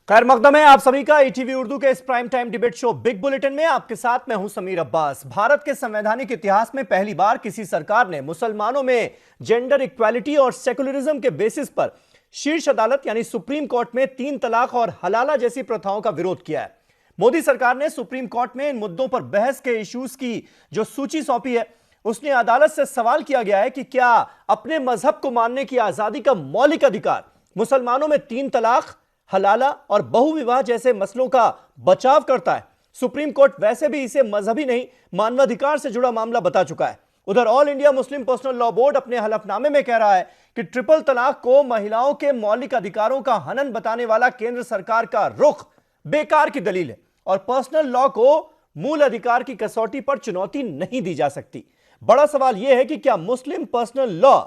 खैर मकदम है आप सभी का ईटीवी उर्दू के इस prime time debate show big bulletin में आपके साथ मैं हूं समीर अब्बास। भारत के संवैधानिक इतिहास में पहली बार किसी सरकार ने मुसलमानों में जेंडर इक्वालिटी और सेकुलरिज्म के बेसिस पर शीर्ष अदालत यानी सुप्रीम कोर्ट में 3 तलाक और हलाला जैसी प्रथाओं का विरोध किया है। मोदी सरकार ने सुप्रीम कोर्ट में इन मुद्दों पर बहस के इश्यूज की जो सूची सौंपी है, उसने अदालत से सवाल किया गया है कि क्या अपने मजहब को मानने की आजादी का मौलिक अधिकार मुसलमानों में 3 तलाक, हलाला और बहुविवाह जैसे मसलों का बचाव करता है। सुप्रीम कोर्ट वैसे भी इसे मजहबी नहीं, मानवाधिकार से जुड़ा मामला बता चुका है। उधर all India Muslim personal law board अपने हलफनामे में कह रहा है कि ट्रिपल तलाक को महिलाओं के मौलिक अधिकारों का हनन बताने वाला केंद्र सरकार का रुख बेकार की दलील है और पर्सनल लॉ को मूल अधिकार की कसौटी पर चुनौती नहीं दी जा सकती। बड़ा सवाल यह है कि क्या मुस्लिम पर्सनल लॉ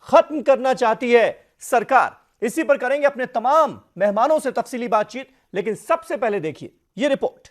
खत्म करना चाहती है सरकार? इसी पर करेंगे अपने तमाम मेहमानों से तफसीली बातचीत, लेकिन सबसे पहले देखिए यह रिपोर्ट।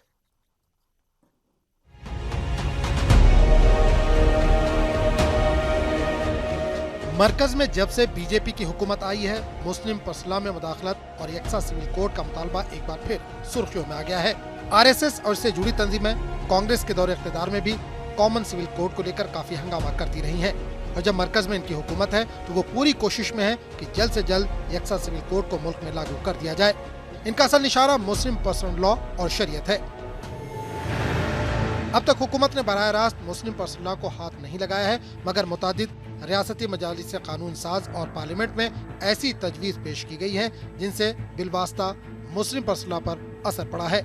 मरकज में जब से बीजेपी की हुकूमत आई है, मुस्लिम पर्सनल में मुदाखलत और यकसा सिविल कोड का मुतालबा एक बार फिर सुर्खियों में आ गया है। आरएसएस और इससे जुड़ी तंजीमें कांग्रेस के दौरे इख्तिदार में भी कॉमन सिविल कोड को लेकर काफी हंगामा करती रही हैं। और जब मरकज में इनकी हुकूमत है तो वो पूरी कोशिश में है कि जल्द से जल्द यकसा सिविल कोड को मुल्क में लागू कर दिया जाए। इनका असल निशाना मुस्लिम पर्सनल लॉ और शरीयत है। अब तक हुकूमत ने बराह रास्त मुस्लिम पर्सनल लॉ को हाथ नहीं लगाया है, मगर मुतादिद रियासती मजालिस से कानून साज और पार्लियामेंट में ऐसी तजवीज पेश की गई है जिनसे बिलवास्ता मुस्लिम पर्सनल लॉ पर असर पड़ा है।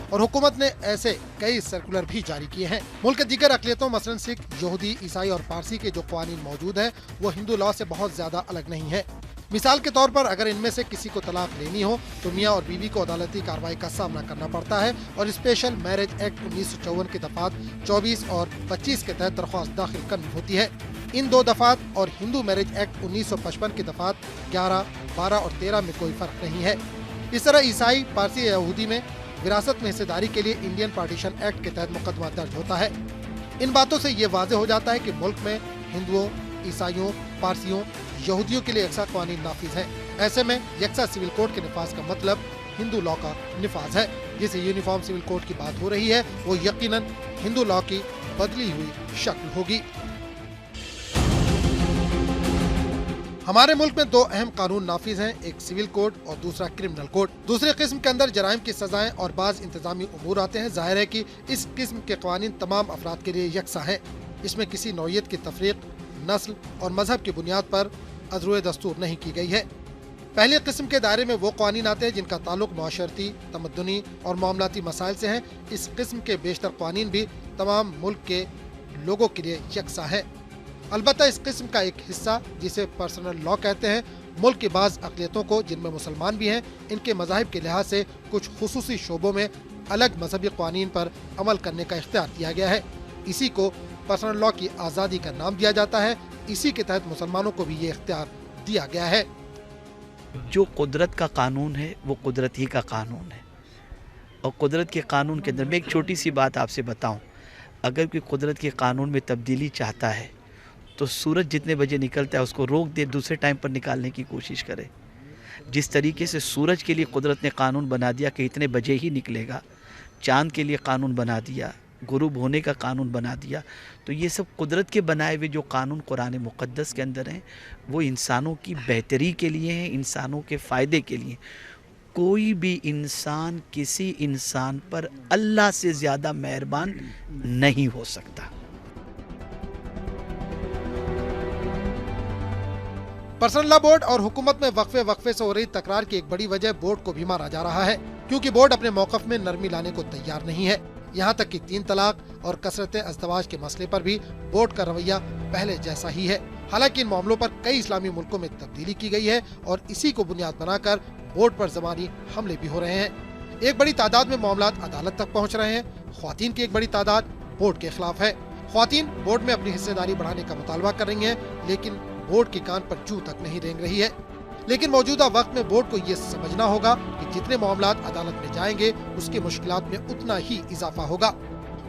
और हुकूमत ने ऐसे कई सर्कुलर भी जारी किए हैं। मुल्क के दीगर अक़लियतों मसलन सिख, यहूदी, ईसाई और पारसी के जो कानून मौजूद है वो हिंदू लॉ से बहुत ज्यादा अलग नहीं है। मिसाल के तौर पर अगर इनमें से किसी को तलाक लेनी हो तो मियाँ और बीवी को अदालती कार्रवाई का सामना करना पड़ता है और स्पेशल मैरिज एक्ट 1954 के दफात 24 और 25 के तहत दरख्वास्त दाखिल करनी होती है। इन 2 दफात और हिंदू मैरिज एक्ट 1955 के दफात 11, 12 और 13 में कोई फर्क नहीं है। इस तरह ईसाई, पारसी या यहूदी में विरासत में हिस्सेदारी के लिए इंडियन पार्टीशन एक्ट के तहत मुकदमा दर्ज होता है। इन बातों से ये वाज़े हो जाता है कि मुल्क में हिंदुओं, ईसाइयों, पारसियों, यहूदियों के लिए यकसा कानून नाफिज हैं। ऐसे में यकसा सिविल कोड के निफाज का मतलब हिंदू लॉ का निफाज है। जिसे यूनिफॉर्म सिविल कोड की बात हो रही है वो यकीनन हिंदू लॉ की बदली हुई शक्ल होगी। हमारे मुल्क में 2 अहम कानून नाफिज हैं, एक सिविल कोड और दूसरा क्रिमिनल कोड। दूसरे किस्म के अंदर जराइम की सजाएं और बाज इंतजामी उमूर आते हैं। जाहिर है कि इस किस्म के कानून तमाम अफराद के लिए यकसा हैं। इसमें किसी नौइयत की तफरीक, नस्ल और मजहब की बुनियाद पर अज़रुए दस्तूर नहीं की गई है। पहले किस्म के दायरे में वो कानून आते हैं जिनका ताल्लुक माशरती, तमद्दुनी और मामलाती मसाइल से है। इस किस्म के बेशतर कानून भी तमाम मुल्क के लोगों के लिए यकसा है। अलबत्ता इस किस्म का एक हिस्सा जिसे पर्सनल लॉ कहते हैं, मुल्क की बाज़ अक़लियतों को जिनमें मुसलमान भी हैं, इनके मज़ाहिब के लिहाज से कुछ खुसूसी शोबों में अलग मजहबी कानून पर अमल करने का इख्तियार दिया गया है। इसी को पर्सनल लॉ की आज़ादी का नाम दिया जाता है। इसी के तहत मुसलमानों को भी ये इख्तियार दिया गया है। जो कुदरत का कानून है वो कुदरत ही का कानून है और कुदरत के कानून के अंदर मैं एक छोटी सी बात आपसे बताऊं, अगर कोई कुदरत के कानून में तब्दीली चाहता है तो सूरज जितने बजे निकलता है उसको रोक दे, दूसरे टाइम पर निकालने की कोशिश करे। जिस तरीके से सूरज के लिए कुदरत ने कानून बना दिया कि इतने बजे ही निकलेगा, चाँद के लिए कानून बना दिया, गुरूब होने का कानून बना दिया, तो ये सब कुदरत के बनाए हुए जो कानून कुरान मुक़द्दस के अंदर हैं वो इंसानों की बेहतरी के लिए हैं, इंसानों के फ़ायदे के लिए। कोई भी इंसान किसी इंसान पर अल्लाह से ज़्यादा मेहरबान नहीं हो सकता। पर्सनल लॉ बोर्ड और हुकूमत में वक्फे से हो रही तकरार की एक बड़ी वजह बोर्ड को भी मारा जा रहा है, क्योंकि बोर्ड अपने मौक़िफ़ में नरमी लाने को तैयार नहीं है। यहाँ तक कि 3 तलाक और कसरत अज़दवाज के मसले पर भी बोर्ड का रवैया पहले जैसा ही है। हालांकि इन मामलों पर कई इस्लामी मुल्कों में तब्दीली की गई है और इसी को बुनियाद बनाकर बोर्ड पर ज़बानी हमले भी हो रहे हैं। एक बड़ी तादाद में मामलात अदालत तक पहुँच रहे हैं। ख्वातीन की एक बड़ी तादाद बोर्ड के खिलाफ है। ख्वातीन बोर्ड में अपनी हिस्सेदारी बढ़ाने का मुतालबा कर रही हैं, लेकिन बोर्ड के कान पर जू तक नहीं रेंग रही है। लेकिन मौजूदा वक्त में बोर्ड को ये समझना होगा कि जितने मामलात अदालत में जाएंगे उसकी मुश्किलात में उतना ही इजाफा होगा।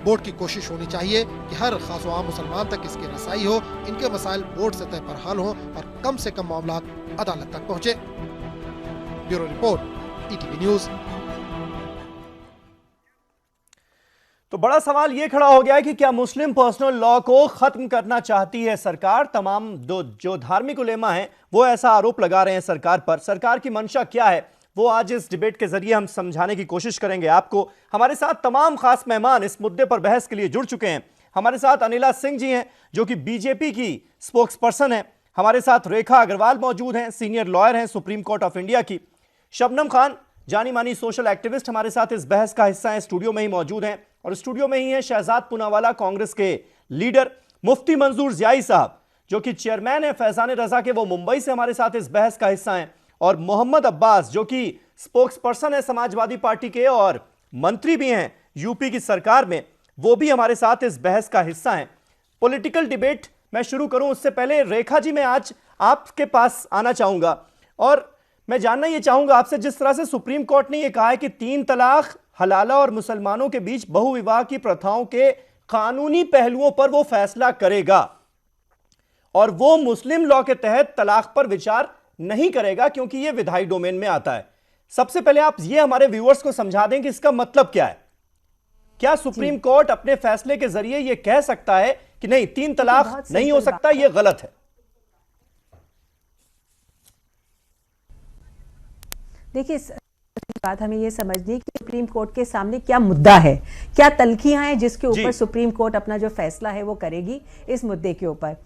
बोर्ड की कोशिश होनी चाहिए कि हर खास व आम मुसलमान तक इसकी रसाई हो, इनके मसाइल बोर्ड सतह पर हल हो और कम से कम मामलात अदालत तक पहुँचे। Bureau report, ETV news. तो बड़ा सवाल यह खड़ा हो गया है कि क्या मुस्लिम पर्सनल लॉ को खत्म करना चाहती है सरकार। तमाम जो धार्मिक उलेमा हैं वो ऐसा आरोप लगा रहे हैं सरकार पर। सरकार की मंशा क्या है वो आज इस डिबेट के जरिए हम समझाने की कोशिश करेंगे आपको। हमारे साथ तमाम खास मेहमान इस मुद्दे पर बहस के लिए जुड़ चुके हैं। हमारे साथ अनिला सिंह जी हैं जो कि बीजेपी की स्पोक्स पर्सन है। हमारे साथ रेखा अग्रवाल मौजूद हैं, सीनियर लॉयर हैं सुप्रीम कोर्ट ऑफ इंडिया की। शबनम खान जानी मानी सोशल एक्टिविस्ट हमारे साथ इस बहस का हिस्सा है, स्टूडियो में ही मौजूद हैं। और स्टूडियो में ही है शहजाद पूनावाला, कांग्रेस के लीडर। मुफ्ती मंजूर ज़ियाई साहब जो कि चेयरमैन है फैजान रजा के, वो मुंबई से हमारे साथ इस बहस का हिस्सा हैं। और मोहम्मद अब्बास जो कि स्पोक्स पर्सन है समाजवादी पार्टी के और मंत्री भी हैं यूपी की सरकार में, वो भी हमारे साथ इस बहस का हिस्सा हैं। पॉलिटिकल डिबेट मैं शुरू करूं उससे पहले रेखा जी मैं आज आपके पास आना चाहूंगा और मैं जानना यह चाहूंगा आपसे, जिस तरह से सुप्रीम कोर्ट ने यह कहा है कि 3 तलाक, हलाला और मुसलमानों के बीच बहुविवाह की प्रथाओं के कानूनी पहलुओं पर वो फैसला करेगा और वो मुस्लिम लॉ के तहत तलाक पर विचार नहीं करेगा क्योंकि यह विधायी डोमेन में आता है। सबसे पहले आप ये हमारे व्यूअर्स को समझा दें कि इसका मतलब क्या है। क्या सुप्रीम कोर्ट अपने फैसले के जरिए यह कह सकता है कि नहीं 3 तलाक नहीं हो सकता, यह गलत है? देखिए, बात हमें ये समझनी है कि सुप्रीम कोर्ट के सामने क्या मुद्दा है, क्या तलखियां हैं जिसके ऊपर सुप्रीम कोर्ट अपना जो फैसला है वो करेगी इस मुद्दे के ऊपर।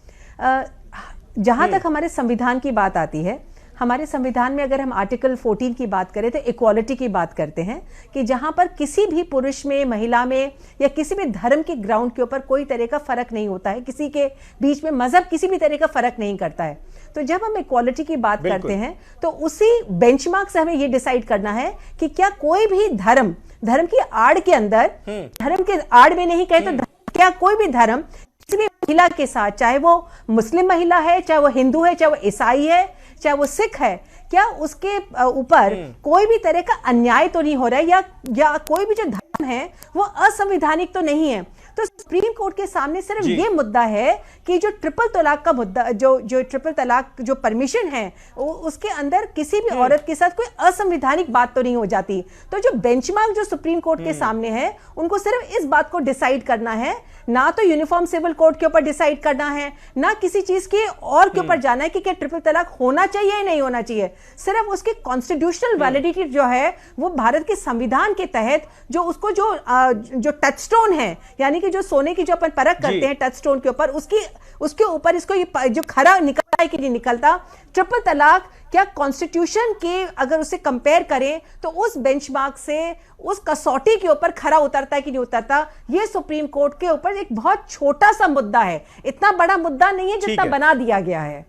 जहां तक हमारे संविधान की बात आती है, हमारे संविधान में अगर हम आर्टिकल 14 की बात करें तो इक्वालिटी की बात करते हैं कि जहां पर किसी भी पुरुष में, महिला में या किसी भी धर्म के ग्राउंड के ऊपर कोई तरह का फर्क नहीं होता है, किसी के बीच में मजहब किसी भी तरह का फर्क नहीं करता है। तो जब हम इक्वालिटी की बात करते हैं तो उसी बेंचमार्क से हमें यह डिसाइड करना है कि क्या कोई भी धर्म की आड़ के अंदर, धर्म के आड़ में नहीं कहे तो क्या कोई भी धर्म किसी भी महिला के साथ, चाहे वो मुस्लिम महिला है, चाहे वो हिंदू है, चाहे वो ईसाई है, चाहे वो सिख है, क्या उसके ऊपर कोई भी तरह का अन्याय तो नहीं हो रहा है या कोई भी जो धर्म है वो असंवैधानिक तो नहीं है। तो सुप्रीम कोर्ट के सामने सिर्फ ये मुद्दा है कि जो ट्रिपल तलाक का मुद्दा, जो ट्रिपल तलाक जो परमिशन है उसके अंदर किसी भी औरत के साथ कोई असंवैधानिक बात तो नहीं हो जाती। तो जो बेंचमार्क जो सुप्रीम कोर्ट के सामने है उनको सिर्फ इस बात को डिसाइड करना है, ना तो यूनिफॉर्म सिविल कोड के ऊपर डिसाइड करना है, ना किसी चीज के और के ऊपर जाना है कि क्या ट्रिपल तलाक होना चाहिए या नहीं होना चाहिए। सिर्फ उसकी कॉन्स्टिट्यूशनल वैलिडिटी जो है वो भारत के संविधान के तहत जो उसको जो टचस्टोन है, यानी कि जो सोने की जो अपन परख करते हैं टचस्टोन के ऊपर, उसके ऊपर इसको जो खरा निकलता है कि नहीं निकलता, ट्रिपल तलाक क्या कॉन्स्टिट्यूशन के अगर उसे कंपेयर करें तो उस बेंचमार्क से, उस कसौटी के ऊपर खरा उतरता है कि नहीं उतरता, यह सुप्रीम कोर्ट के ऊपर एक बहुत छोटा सा मुद्दा है, इतना बड़ा मुद्दा नहीं है जितना बना दिया गया है।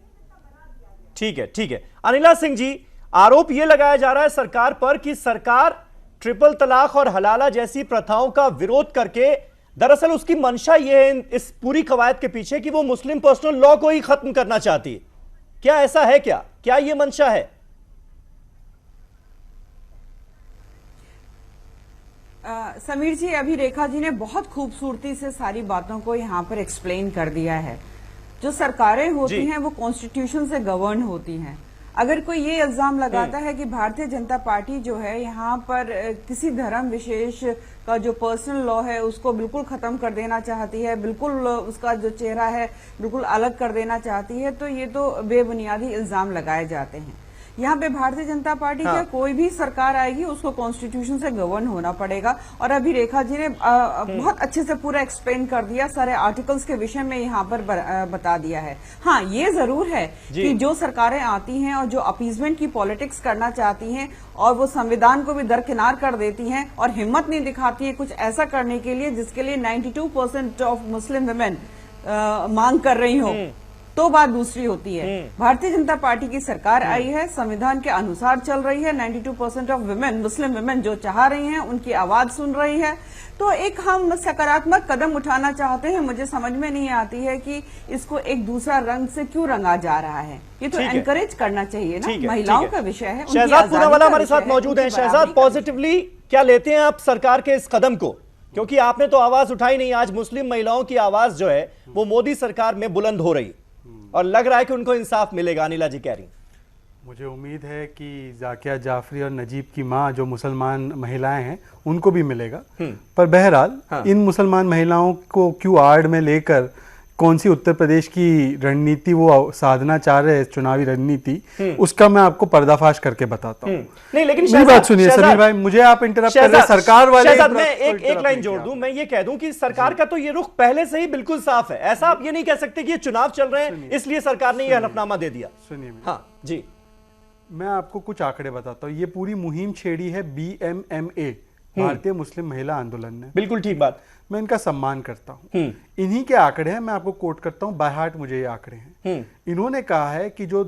ठीक है। अनिला सिंह जी, आरोप यह लगाया जा रहा है सरकार पर कि सरकार ट्रिपल तलाक और हलाला जैसी प्रथाओं का विरोध करके दरअसल उसकी मंशा यह है इस पूरी कवायद के पीछे कि वो मुस्लिम पर्सनल लॉ को ही खत्म करना चाहती है। क्या ऐसा है? क्या यह मंशा है? समीर जी, अभी रेखा जी ने बहुत खूबसूरती से सारी बातों को यहाँ पर एक्सप्लेन कर दिया है। जो सरकारें होती हैं वो कॉन्स्टिट्यूशन से गवर्न होती हैं। अगर कोई ये इल्जाम लगाता है कि भारतीय जनता पार्टी जो है यहाँ पर किसी धर्म विशेष का जो पर्सनल लॉ है उसको बिल्कुल खत्म कर देना चाहती है, बिल्कुल उसका जो चेहरा है बिल्कुल अलग कर देना चाहती है, तो ये तो बेबुनियादी इल्जाम लगाए जाते हैं। यहाँ पे भारतीय जनता पार्टी का कोई भी सरकार आएगी उसको कॉन्स्टिट्यूशन से गवर्न होना पड़ेगा। और अभी रेखा जी ने बहुत अच्छे से पूरा एक्सप्लेन कर दिया, सारे आर्टिकल्स के विषय में यहाँ पर बता दिया है। हाँ, ये जरूर है कि जो सरकारें आती हैं और जो अपीजमेंट की पॉलिटिक्स करना चाहती हैं और वो संविधान को भी दरकिनार कर देती हैं और हिम्मत नहीं दिखाती है कुछ ऐसा करने के लिए जिसके लिए 92% ऑफ मुस्लिम वुमेन मांग कर रही हो, तो बात दूसरी होती है। भारतीय जनता पार्टी की सरकार आई है, संविधान के अनुसार चल रही है, 92% ऑफ वुमेन, मुस्लिम वुमेन जो चाह रही हैं उनकी आवाज सुन रही है। तो एक हम सकारात्मक कदम उठाना चाहते हैं। मुझे समझ में नहीं आती है कि इसको एक दूसरा रंग से क्यों रंगा जा रहा है। ये तो एनकरेज करना चाहिए ना, महिलाओं का विषय है। शहजाद पूनावाला हमारे साथ मौजूद हैं। शहजाद, पॉजिटिवली क्या लेते हैं आप सरकार के इस कदम को, क्योंकि आपने तो आवाज उठाई नहीं। आज मुस्लिम महिलाओं की आवाज जो है वो मोदी सरकार में बुलंद हो रही और लग रहा है कि उनको इंसाफ मिलेगा। अनिला जी कह रही। मुझे उम्मीद है कि जाकिया जाफरी और नजीब की माँ जो मुसलमान महिलाएं हैं उनको भी मिलेगा। पर बहरहाल इन मुसलमान महिलाओं को क्यों आड़ में लेकर कौन सी उत्तर प्रदेश की रणनीति वो साधना चाह रहे हैं, चुनावी रणनीति, उसका मैं आपको पर्दाफाश करके बताता हूँ। नहीं लेकिन मेरी बात सुनिए समीर भाई, मुझे आप इंटरप्ट कर रहे हैं, सरकार वाले। मैं एक लाइन जोड़ दूं, मैं ये कह दूं कि सरकार का तो ये रुख पहले से ही बिल्कुल साफ है। ऐसा आप ये नहीं कह सकते कि ये चुनाव चल रहे हैं इसलिए सरकार ने ये हलफनामा दे दिया। सुनिए, हाँ जी, मैं आपको कुछ आंकड़े बताता हूँ। ये पूरी मुहिम छेड़ी है BMMA, भारतीय मुस्लिम महिला आंदोलन ने। बिल्कुल ठीक बात, मैं इनका सम्मान करता हूँ। इन्हीं के आंकड़े हैं, मैं आपको कोट करता हूँ, बाय हार्ट मुझे ये आंकड़े हैं। इन्होंने कहा है कि जो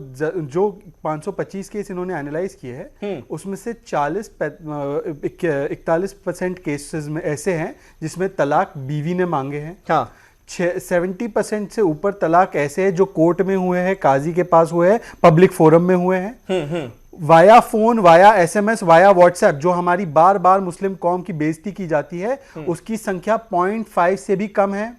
525 केस इन्होंने एनालाइज किए हैं उसमें से 41% केसेस में ऐसे हैं जिसमें तलाक बीवी ने मांगे हैं। हाँ। 70% से ऊपर तलाक ऐसे हैं जो कोर्ट में हुए हैं, काजी के पास हुए हैं, पब्लिक फोरम में हुए हैं, via phone, via SMS, via WhatsApp, जो हमारी बार बार मुस्लिम कौम की बेइज्जती की जाती है उसकी संख्या 0.5 से भी कम है।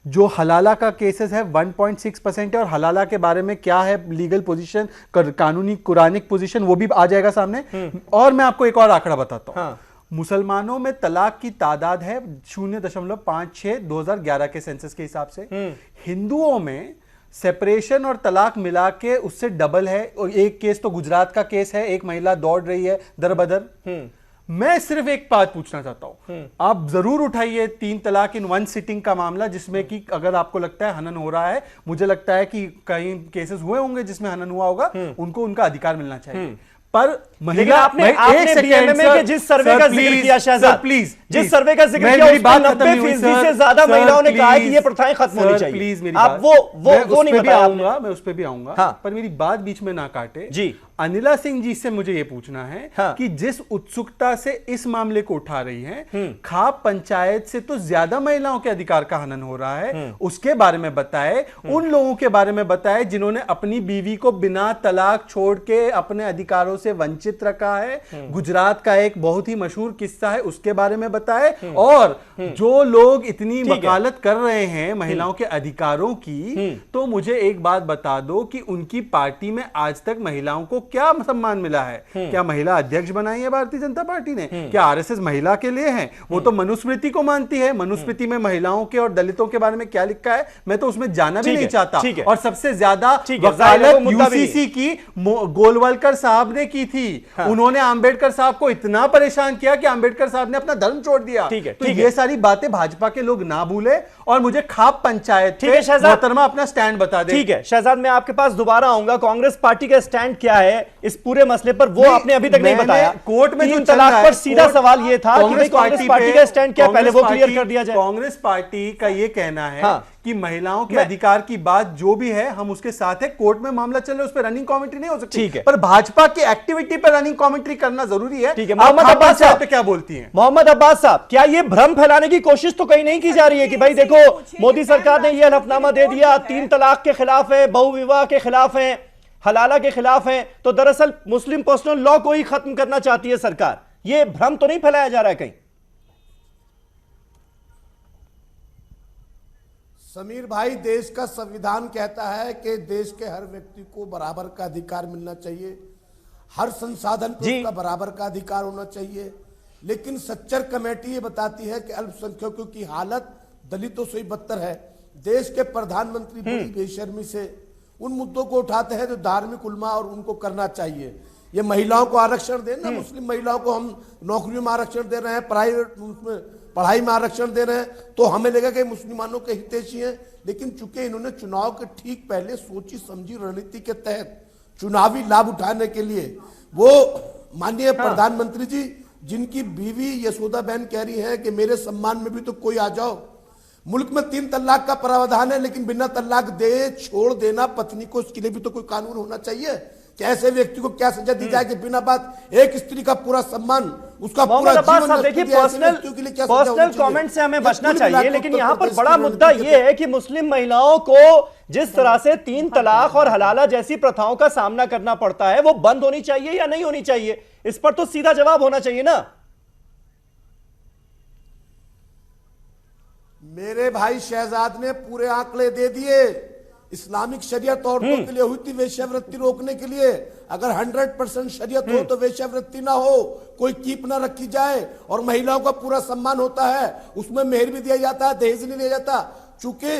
जो हलाला का केसेस है 1.6% है, और हलाला के बारे में क्या है लीगल पोजीशन, कानूनी कुरानिक पोजीशन, वो भी आ जाएगा सामने। और मैं आपको एक और आंकड़ा बताता हूं। मुसलमानों में तलाक की तादाद है 0.56 2011 के सेंसस के हिसाब से। हिंदुओं में सेपरेशन और तलाक मिला के उससे डबल है। और एक केस तो गुजरात का केस है, एक महिला दौड़ रही है दरबदर। मैं सिर्फ एक बात पूछना चाहता हूं, आप जरूर उठाइए 3 तलाक इन 1 सिटिंग का मामला, जिसमें कि अगर आपको लगता है हनन हो रहा है, मुझे लगता है कि कई केसेस हुए होंगे जिसमें हनन हुआ होगा, उनको उनका अधिकार मिलना चाहिए। पर महिला, आपने BMMA के जिस सर्वे का जिक्र किया शहजाद, प्लीज जिस सर्वे का जिक्र किया उसमें 90% से ज्यादा महिलाओं ने कहा है कि ये प्रथाएं खत्म होनी चाहिए। प्लीज मेरी आप वो नहीं बताया। मैं उस पे भी आऊंगा, पर मेरी बात बीच में ना काटे जी। अनिला सिंह जी से मुझे ये पूछना है कि जिस उत्सुकता से इस मामले को उठा रही हैं, खाप पंचायत से तो ज्यादा महिलाओं के अधिकार का हनन हो रहा है, उसके बारे में बताए। उन लोगों के बारे में बताए जिन्होंने अपनी बीवी को बिना तलाक छोड़ के अपने अधिकारों से वंचित रखा है। गुजरात का एक बहुत ही मशहूर किस्सा है, उसके बारे में बताए। और जो लोग इतनी वकालत कर रहे हैं महिलाओं के अधिकारों की, तो मुझे एक बात बता दो कि उनकी पार्टी में आज तक महिलाओं को क्या सम्मान मिला है? क्या महिला अध्यक्ष बनाई है भारतीय जनता पार्टी ने? क्या RSS महिला के लिए है? वो तो मनुस्मृति को मानती है। मनुस्मृति में महिलाओं के और दलितों के बारे में क्या लिखा है मैं तो उसमें जाना भी नहीं चाहता। और सबसे ज्यादा वकालत UCC की गोलवलकर साहब ने की थी। उन्होंने आंबेडकर साहब को इतना परेशान किया कि आंबेडकर साहब ने अपना धर्म छोड़ दिया। तो ये सारी बातें भाजपा के लोग ना भूले, और मुझे खाप पंचायत पे मोहतरमा अपना स्टैंड बता दे। ठीक है शहजाद, मैं आपके पास दोबारा आऊंगा। कांग्रेस पार्टी का स्टैंड क्या है इस पूरे मसले पर, वो आपने अभी तक नहीं बताया। कोर्ट में जो तलाक पर सीधा सवाल ये था कि कांग्रेस पार्टी का स्टैंड क्या, पहले वो क्लियर कर दिया जाए। कांग्रेस पार्टी का ये कहना है कि महिलाओं के अधिकार की बात जो भी है हम उसके साथ है। कोर्ट में मामला चल रहा है, उस पर रनिंग कमेंट्री नहीं हो सकती, पर भाजपा की एक्टिविटी पर रनिंग कमेंट्री करना जरूरी है। मोहम्मद अब्बास साहब पे क्या बोलती हैं? मोहम्मद अब्बास साहब, क्या ये भ्रम फैलाने की कोशिश तो कहीं नहीं की जा रही है कि भाई देखो मोदी सरकार ने यह हलफनामा दे दिया, 3 तलाक के खिलाफ है, बहुविवाह के खिलाफ है, हलाला के खिलाफ है, तो दरअसल मुस्लिम पर्सनल लॉ को ही खत्म करना चाहती है सरकार? ये भ्रम तो नहीं फैलाया जा रहा है कहीं? समीर भाई, देश का संविधान कहता है कि देश के हर व्यक्ति को बराबर का अधिकार मिलना चाहिए, हर संसाधन पर उसका बराबर का अधिकार होना चाहिए। लेकिन सच्चर कमेटी ये बताती है कि अल्पसंख्यकों की हालत दलितों से ही बदतर है। देश के प्रधानमंत्री बड़ी बेशर्मी से उन मुद्दों को उठाते हैं जो धार्मिक उल्मा और उनको करना चाहिए। ये महिलाओं को आरक्षण देना, मुस्लिम महिलाओं को हम नौकरियों में आरक्षण दे रहे हैं, प्राइवेट पढ़ाई में आरक्षण दे रहे हैं, तो हमें लगेगा कि मुसलमानों के हितैषी हैं। लेकिन चूंकि इन्होंने चुनाव के ठीक पहले सोची समझी रणनीति के तहत चुनावी लाभ उठाने के लिए वो माननीय प्रधानमंत्री जी, जिनकी बीवी यशोदा बहन कह रही है कि मेरे सम्मान में भी तो कोई आ जाओ। मुल्क में 3 तलाक का प्रावधान है, लेकिन बिना तलाक दे छोड़ देना पत्नी को, उसके लिए भी तो कोई कानून होना चाहिए कि ऐसे व्यक्ति को क्या सजा दी जाए कि बिना बात एक स्त्री का पूरा सम्मान, उसका पूरा जीवन। देखिए पर्सनल कमेंट से हमें बचना चाहिए, लेकिन यहाँ पर बड़ा मुद्दा ये है कि मुस्लिम महिलाओं को जिस तरह से 3 तलाक और हलाला जैसी प्रथाओं का सामना करना पड़ता है, वो बंद होनी चाहिए या नहीं होनी चाहिए? इस पर तो सीधा जवाब होना चाहिए ना। मेरे भाई शहजाद ने पूरे आंकड़े दे दिए। इस्लामिक शरीयत औरतों के लिए हुई थी वेश्यावृत्ति रोकने के लिए। अगर 100% शरीयत हो तो वेश्यावृत्ति ना हो, कोई कीप ना रखी जाए और महिलाओं का पूरा सम्मान होता है, उसमें मेहर भी दिया जाता है, दहेज नहीं लिया जाता। चूंकि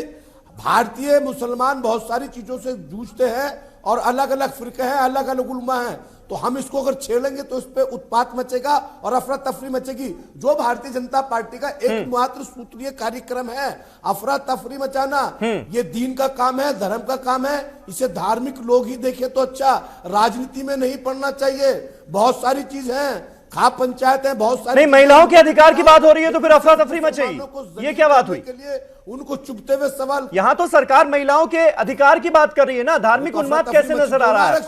भारतीय मुसलमान बहुत सारी चीजों से जूझते हैं और अलग अलग फिरके हैं, अलग अलग उलमा हैं, तो हम इसको अगर छेड़ेंगे तो इस पे उत्पात मचेगा और अफरा तफरी मचेगी। जो भारतीय जनता पार्टी का एकमात्र सूत्रीय कार्यक्रम है अफरा तफरी मचाना, ये दीन का काम है, धर्म का काम है। इसे धार्मिक लोग ही देखे तो अच्छा, राजनीति में नहीं पढ़ना चाहिए। बहुत सारी चीज है, खाप पंचायत है, बहुत सारी नहीं, महिलाओं के अधिकार की बात हो रही है तो फिर अफरा तफरी मचेगी, ये क्या बात हुई? के लिए उनको चुभते हुए सवाल, यहां तो सरकार महिलाओं के अधिकार की बात कर रही है ना, धार्मिक उन्माद कैसे नजर आ रहा है?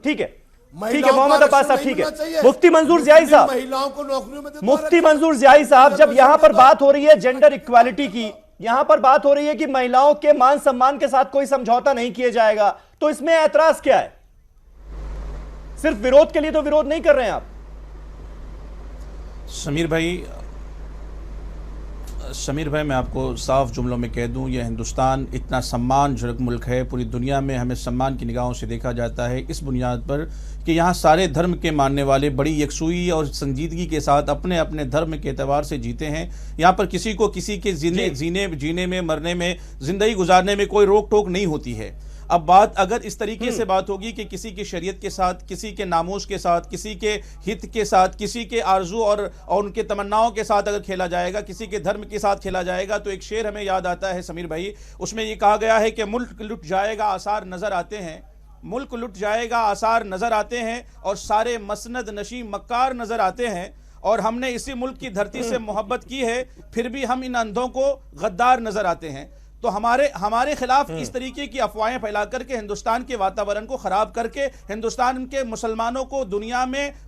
ठीक है, ठीक है मोहम्मद अब्बास साहब, ठीक है। मुफ्ती मंजूर ज़ियाई साहब, महिलाओं को नौकरियों में मुफ्ती मंजूर ज़ियाई साहब, जब यहां पर बात हो रही है जेंडर इक्वालिटी की, यहां पर बात हो रही है कि महिलाओं के मान सम्मान के साथ कोई समझौता नहीं किया जाएगा, तो इसमें ऐतराज क्या है? सिर्फ विरोध के लिए तो विरोध नहीं कर रहे हैं आप। समीर भाई, मैं आपको साफ जुमलों में कह दूं, यह हिंदुस्तान इतना सम्मानजनक मुल्क है, पूरी दुनिया में हमें सम्मान की निगाहों से देखा जाता है इस बुनियाद पर कि यहाँ सारे धर्म के मानने वाले बड़ी यकसुई और संजीदगी के साथ अपने अपने धर्म के एतबार से जीते हैं। यहाँ पर किसी को किसी के जीने में, मरने में, जिंदगी गुजारने में कोई रोक टोक नहीं होती है। अब बात अगर इस तरीके से बात होगी कि किसी की शरीयत के साथ, किसी के नामूस के साथ, किसी के हित के साथ, किसी के आरजू और उनके तमन्नाओं के साथ अगर खेला जाएगा, किसी के धर्म के साथ खेला जाएगा, तो एक शेर हमें याद आता है समीर भाई, उसमें ये कहा गया है कि मुल्क लुट जाएगा आसार नजर आते हैं, मुल्क लुट जाएगा आसार नजर आते हैं और सारे मसनद नशी मक्कार नजर आते हैं, और हमने इसी मुल्क की धरती से मोहब्बत की है, फिर भी हम इन अंधों को गद्दार नजर आते हैं। तो हमारे खिलाफ इस तरीके की अफवाहें फैला करके हिंदुस्तान के वातावरण को खराब करके हिंदुस्तान के मुसलमानों को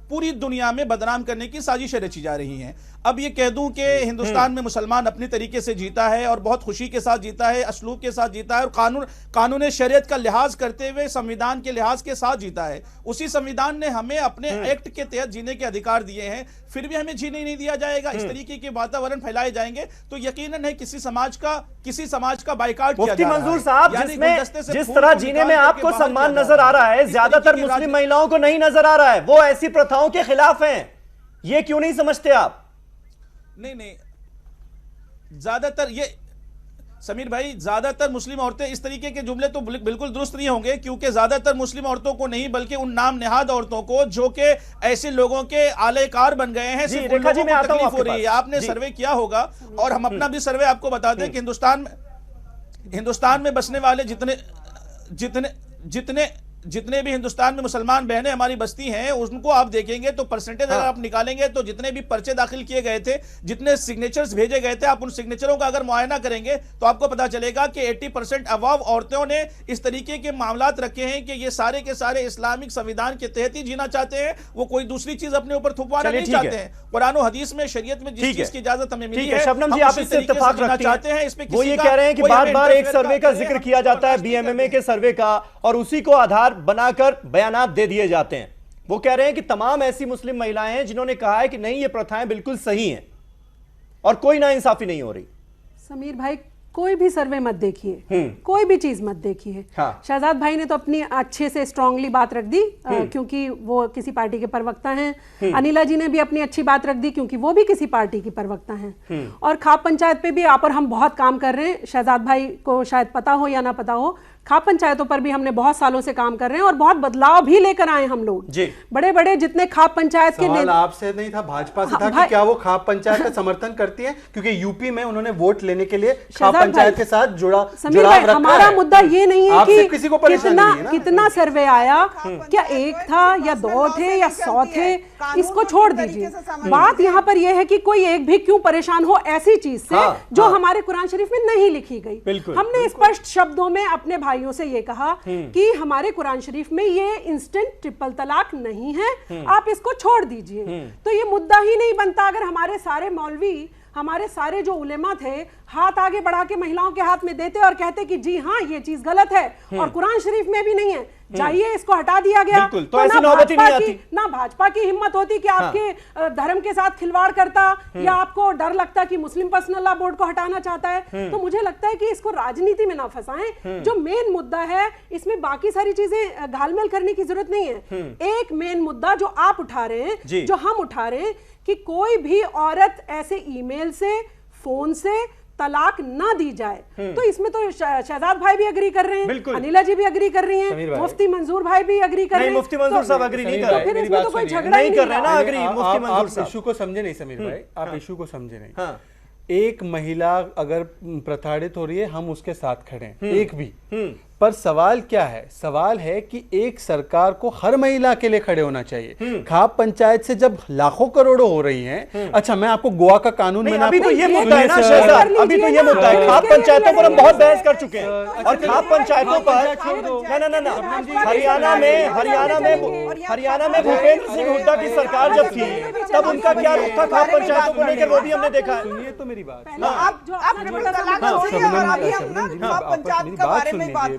पूरी दुनिया में बदनाम करने की साजिशें रची जा रही हैं। अब ये कह दूं कि हिंदुस्तान में मुसलमान अपनी तरीके से जीता है और बहुत खुशी के साथ जीता है, असलूब के साथ जीता है और कानून शरीयत का लिहाज करते हुए संविधान के लिहाज के साथ जीता है। उसी संविधान ने हमें अपने एक्ट के तहत जीने के अधिकार दिए हैं, फिर भी हमें जीने नहीं दिया जाएगा। इस तरीके के वातावरण फैलाए जाएंगे तो यकीनन है किसी समाज का बाइकाट किया जा रहा है। मंजूर साहब, जिस तरह जीने में आपको सम्मान नजर आ रहा है, ज्यादातर मुस्लिम महिलाओं को नहीं नजर आ रहा है, वो ऐसी प्रथाओं के खिलाफ हैं। ये क्यों नहीं समझते आप? नहीं, ज्यादातर ये समीर भाई, ज्यादातर मुस्लिम औरतें, इस तरीके के जुमले तो बिल्कुल दुरुस्त नहीं होंगे, क्योंकि ज्यादातर मुस्लिम औरतों को नहीं बल्कि उन नाम नेहाद औरतों को जो कि ऐसे लोगों के आलेकार बन गए हैं, सिर्फ उन लोगों को तकलीफ हो रही है। आपने सर्वे किया होगा और हम अपना भी सर्वे आपको बताते हैं कि हिंदुस्तान में बसने वाले जितने भी हिंदुस्तान में मुसलमान बहनें हमारी बस्ती हैं, उनको आप देखेंगे तो परसेंटेज अगर आप निकालेंगे तो जितने भी पर्चे दाखिल किए गए थे, जितने सिग्नेचर्स भेजे गए थे, आप उन सिग्नेचरों का अगर मुआयना करेंगे तो आपको पता चलेगा कि 80% अवाव औरतों ने इस तरीके के मामलात रखे हैं कि ये सारे के सारे इस्लामिक संविधान के तहत ही जीना चाहते हैं, वो कोई दूसरी चीज अपने ऊपर थुपवाना नहीं चाहते हैं। कुरान और हदीस में, शरीयत में जिस चीज की इजाजत हमें मिली है, शबनम जी आप इससे इत्तेफाक रखते हैं। इसमें वो ये कह रहे हैं कि बार-बार एक सर्वे का जिक्र किया जाता है, बीएमएमए के सर्वे का, और उसी को आधार बनाकर बयानात दे दिए जाते हैं। वो कह रहे हैं कि तमाम ऐसी मुस्लिम महिलाएं हैं जिन्होंने कहा है कि नहीं, ये प्रथाएं बिल्कुल सही हैं और कोई नाइंसाफी नहीं हो रही। समीर भाई, कोई भी सर्वे मत देखिए, कोई भी चीज मत देखिए। हाँ। शहजाद भाई ने तो अपनी अच्छे से स्ट्रांगली बात रख दी क्योंकि वो किसी पार्टी के प्रवक्ता हैं। अनिला जी ने भी अपनी अच्छी बात रख दी क्योंकि वो भी किसी पार्टी की प्रवक्ता हैं। और खाप पंचायत पे भी आप और हम बहुत काम कर रहे हैं। शहजाद भाई को शायद पता हो या ना पता हो, खाप पंचायतों पर भी हमने बहुत सालों से काम कर रहे हैं और बहुत बदलाव भी लेकर आए हम लोग। बड़े बड़े जितने खाप पंचायत के सवाल आपसे नहीं था, भाजपा से था कि क्या वो खाप पंचायत का समर्थन करती है, क्योंकि यूपी में उन्होंने वोट लेने के लिए खाप पंचायत के साथ जुड़ाव रखा। हमारा मुद्दा ये नहीं है कि किसी को कितना सर्वे आया, क्या एक था या 2 थे या 100 थे, इसको छोड़ दीजिए। बात यहाँ पर यह है कि कोई एक भी क्यों परेशान हो ऐसी चीज से जो हमारे कुरान शरीफ में नहीं लिखी गई। हमने स्पष्ट शब्दों में अपने भाइयों से ये कहा कि हमारे कुरान शरीफ में ये इंस्टेंट ट्रिपल तलाक नहीं है, आप इसको छोड़ दीजिए। तो ये मुद्दा ही नहीं बनता अगर हमारे सारे मौलवी, हमारे सारे जो उलेमा थे, हाथ आगे बढ़ा के महिलाओं के हाथ में देते और कहते कि जी हाँ ये चीज गलत है और कुरान शरीफ में भी नहीं है। जाइए, इसको हटा दिया गया। तो ऐसी नौबत ही नहीं आती। ना भाजपा की हिम्मत होती कि आपके धर्म के साथ खिलवाड़ करता, या आपको डर लगता कि मुस्लिम पर्सनल लॉ बोर्ड को हटाना चाहता है। तो मुझे लगता है कि इसको राजनीति में ना फंसाएं। जो मेन मुद्दा है, इसमें बाकी सारी चीजें घालमेल करने की जरूरत नहीं है। एक मेन मुद्दा जो आप उठा रहे हैं, जो हम उठा रहे हैं, कि कोई भी औरत ऐसे ईमेल से, फोन से तलाक ना दी जाए। तो इसमें तो शहजाद भाई भी अग्री कर रहे हैं, अनिला जी भी अग्री कर रही हैं, मुफ्ती मंजूर भाई भी अग्री कर रहे हैं। मुफ्ती मंजूर साहब अग्री नहीं कर रहे, फिर इसमें तो कोई झगड़ा नहीं कर रहे ना। अग्री मुफ्ती मंजूर साहब इशू को समझे नहीं समीर भाई, आप इशू को समझे नहीं। एक महिला अगर प्रताड़ित हो रही है, हम उसके साथ खड़े हैं, एक भी। पर सवाल क्या है? सवाल है कि एक सरकार को हर महिला के लिए खड़े होना चाहिए। खाप पंचायत से जब लाखों करोड़ों हो रही हैं, अच्छा मैं आपको गोवा का कानून में अभी तो ये मुद्दा है ना शहजाद, अभी तो ये मुद्दा है। खाप पंचायतों पर हम बहुत बहस कर चुके हैं, और खाप पंचायतों पर ना हरियाणा में भूपेंद्र सिंह हुड्डा की सरकार जब थी, तब उनका क्या रुख था खाप पंचायतों को लेकर, वो भी हमने देखा है। सुनिए तो मेरी बात,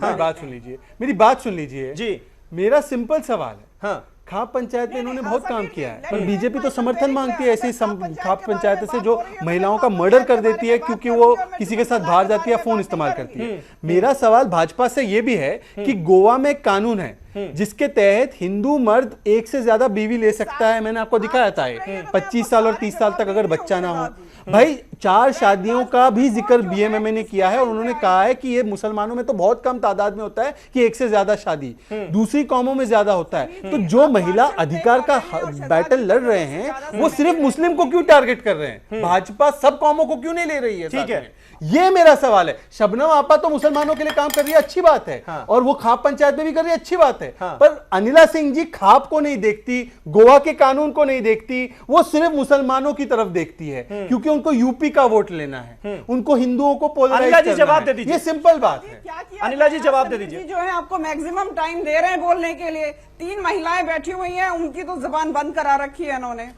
मेरी बात सुन लीजिए जी। मेरा सिंपल सवाल है, खाप पंचायत में इन्होंने बहुत काम किया है, पर बीजेपी तो समर्थन मांगती है ऐसी खाप पंचायत से जो महिलाओं का मर्डर कर देती है क्योंकि वो किसी के साथ बाहर जाती है, फोन इस्तेमाल करती है। मेरा सवाल भाजपा से ये भी है कि गोवा में कानून है जिसके तहत हिंदू मर्द एक से ज्यादा बीवी ले सकता है। मैंने आपको दिखाया था 25 साल और 30 साल तक अगर बच्चा ना हो। भाई 4 शादियों का भी जिक्र बीएमएमए ने किया है, और उन्होंने कहा है कि ये मुसलमानों में तो बहुत कम तादाद में होता है कि एक से ज्यादा शादी, दूसरी कौमों में ज्यादा होता है। तो जो महिला अधिकार का बैटल लड़ रहे हैं, वो सिर्फ मुस्लिम को क्यों टारगेट कर रहे हैं? भाजपा सब कौमों को क्यों नहीं ले रही है? ठीक है, ये मेरा सवाल है। शबनम आपा तो मुसलमानों के लिए काम कर रही है, अच्छी बात है, और वो खाप पंचायत में भी कर रही है, अच्छी बात है। पर अनिला सिंह जी खाप को नहीं देखती, गोवा के कानून को नहीं देखती, वो सिर्फ मुसलमानों की तरफ देखती है क्योंकि उनको यूपी का वोट लेना है, उनको हिंदुओं को पोलराइज करना है। जवाब दे दीजिए, ये सिंपल बात है। अनिला जी जवाब दे दीजिए। जो है आपको मैक्सिमम टाइम दे रहे हैं बोलने के लिए, 3 महिलाएं बैठी हुई हैं, उनकी तो जुबान बंद करा रखी है इन्होंने।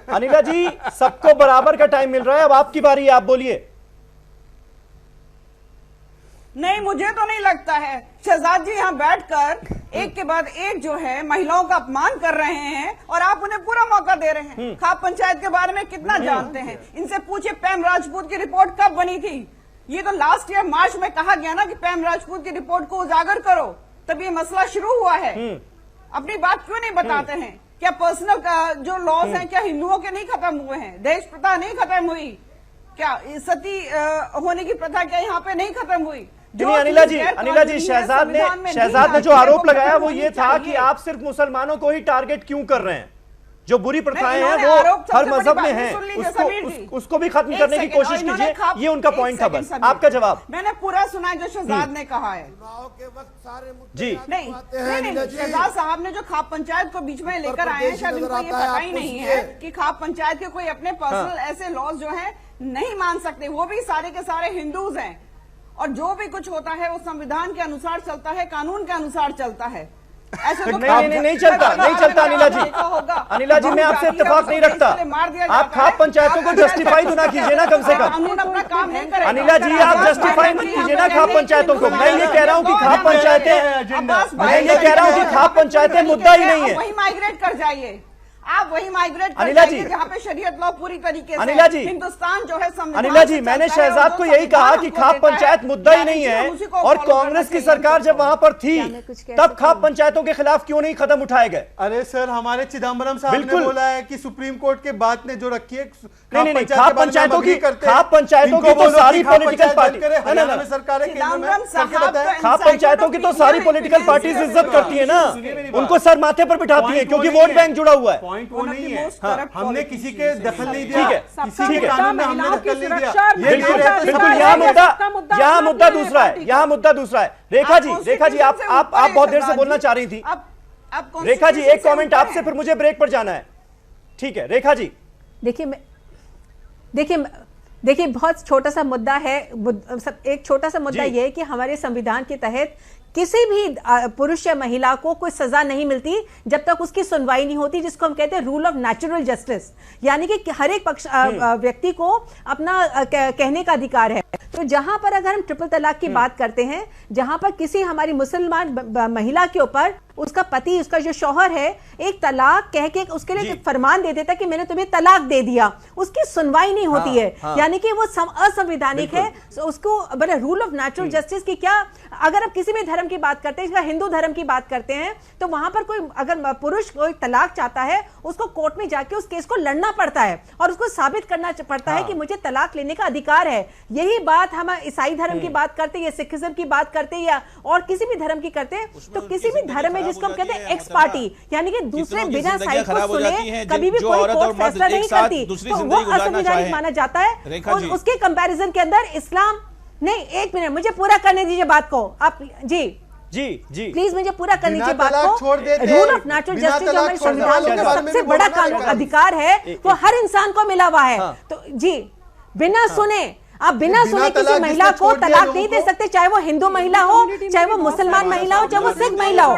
अनिला जी सबको बराबर का टाइम मिल रहा है, अब आपकी बारी है, आप बोलिए। नहीं, मुझे तो नहीं लगता है। शहजाद जी यहाँ बैठकर एक के बाद एक जो है महिलाओं का अपमान कर रहे हैं, और आप उन्हें पूरा मौका दे रहे हैं। खाप पंचायत के बारे में कितना जानते हैं? इनसे पूछिए पैम राजपूत की रिपोर्ट कब बनी थी। ये तो लास्ट ईयर मार्च में कहा गया ना कि पैम राजपूत की रिपोर्ट को उजागर करो, तब ये मसला शुरू हुआ है। अपनी बात क्यों नहीं बताते हैं? क्या पर्सनल जो लॉज हैं, क्या हिंदुओं के नहीं खत्म हुए हैं? दहेज प्रथा नहीं खत्म हुई क्या? सती होने की प्रथा क्या यहाँ पे नहीं खत्म हुई? अनिला जी शहजाद ने जो आरोप लगाया वो ये था कि आप सिर्फ मुसलमानों को ही टारगेट क्यों कर रहे हैं? जो बुरी प्रथाएं हैं वो हर मजहब में हैं, उसको भी खत्म करने की कोशिश कीजिए, ये उनका पॉइंट था। बस आपका जवाब मैंने पूरा सुना है जो शहजाद ने कहा है। जी नहीं, शहजाद साहब ने जो खाप पंचायत को बीच में लेकर आए हैं, शायद इनको ये पता ही नहीं है कि खाप पंचायत के कोई अपने पर्सनल ऐसे लॉज जो है नहीं मान सकते, वो भी सारे के सारे हिंदूज हैं, और जो भी कुछ होता है वो संविधान के अनुसार चलता है, कानून के अनुसार चलता है। ऐसे तो नहीं चलता अनिला जी मैं आपसे इत्तेफाक नहीं रखता। आप खाप पंचायतों को जस्टिफाई तो ना कीजिए ना, कम से कम कानून अपना काम नहीं करेगा। अनिला जी आप जस्टिफाई मत कीजिए ना खाप पंचायतों को। मैं ये कह रहा हूँ कि खाप पंचायतें मुद्दा ही नहीं है। वही माइग्रेट कर जाइए, आप वही माइग्रेट कर अनिला जी, जहाँ पे शरीयत लॉ पूरी तरीके से अनिला जी, हिंदुस्तान जो है अनिला जी मैंने शहजाद को यही कहा कि खाप पंचायत मुद्दा ही नहीं है, और कांग्रेस की सरकार जब वहां पर थी तब खाप पंचायतों के खिलाफ क्यों नहीं कदम उठाए गए? अरे सर, हमारे चिदम्बरम साहब ने बोला है कि सुप्रीम कोर्ट के बात ने जो रखी है, नहीं खाप पंचायतों की तो सारी पॉलिटिकल पार्टी, खाप पंचायतों की तो सारी पॉलिटिकल पार्टीज इज्जत करती है ना, उनको सर माथे पर बिठाती है क्योंकि वोट बैंक जुड़ा हुआ है। पॉइंट वो नहीं है, हमने किसी के दखल नहीं दिया, ठीक है, किसी के कानून में हमने दखल नहीं दिया। बिल्कुल यहाँ मुद्दा दूसरा है, यहाँ मुद्दा दूसरा है। रेखा जी आप बहुत देर से बोलना चाह रही थी। रेखा जी एक कमेंट आपसे, फिर मुझे ब्रेक पर जाना है। ठीक है रेखा जी। देखिए बहुत छोटा सा मुद्दा है। एक छोटा सा मुद्दा यह है कि हमारे संविधान के तहत किसी भी पुरुष या महिला को कोई सजा नहीं मिलती जब तक उसकी सुनवाई नहीं होती, जिसको हम कहते हैं रूल ऑफ नेचुरल जस्टिस, यानी कि हर एक पक्ष व्यक्ति को अपना कहने का अधिकार है। तो जहां पर अगर हम ट्रिपल तलाक की बात करते हैं, जहां पर किसी हमारी मुसलमान महिला के ऊपर उसका पति, उसका जो शौहर है, एक तलाक कह के उसके लिए फरमान दे देता कि मैंने तुम्हें तलाक दे दिया, उसकी सुनवाई नहीं होती है। यानी कि वो असंवैधानिक है। उसको रूल ऑफ नेचुरल जस्टिस की क्या, अगर आप किसी भी धर्म की बात करते हैं, हिंदू धर्म की बात करते हैं, तो वहां पर कोई अगर पुरुष कोई तलाक चाहता है, उसको कोर्ट में जाके उस केस को लड़ना पड़ता है और उसको साबित करना पड़ता है कि मुझे तलाक लेने का अधिकार है। यही बात हम ईसाई धर्म की बात करते हैं या सिखिज्म की बात करते हैं या और किसी भी धर्म की करते हैं, तो किसी भी धर्म में जिसको हम कहते हैं एक्स पार्टी, यानी कि दूसरे बिना साइड को सुने कभी भी कोई कोर्ट फैसला नहीं करती, तो वो असंवैधानिक माना जाता है। और उसके कंपैरिजन के अंदर इस्लाम नहीं, एक मिनट मुझे पूरा करने दीजिए बात को आप। जी जी जी प्लीज मुझे पूरा करने दीजिए बात को। रूल ऑफ नेचुरल जस्टिस जो हमारे संविधान का सबसे बड़ा कानून अधिकार है, वो हर इंसान को मिला हुआ है। तो जी बिना सुने, आप बिना सुने किसी महिला को तलाक नहीं दे सकते, चाहे वो हिंदू महिला हो, चाहे वो मुसलमान महिला हो, चाहे वो सिख महिला हो,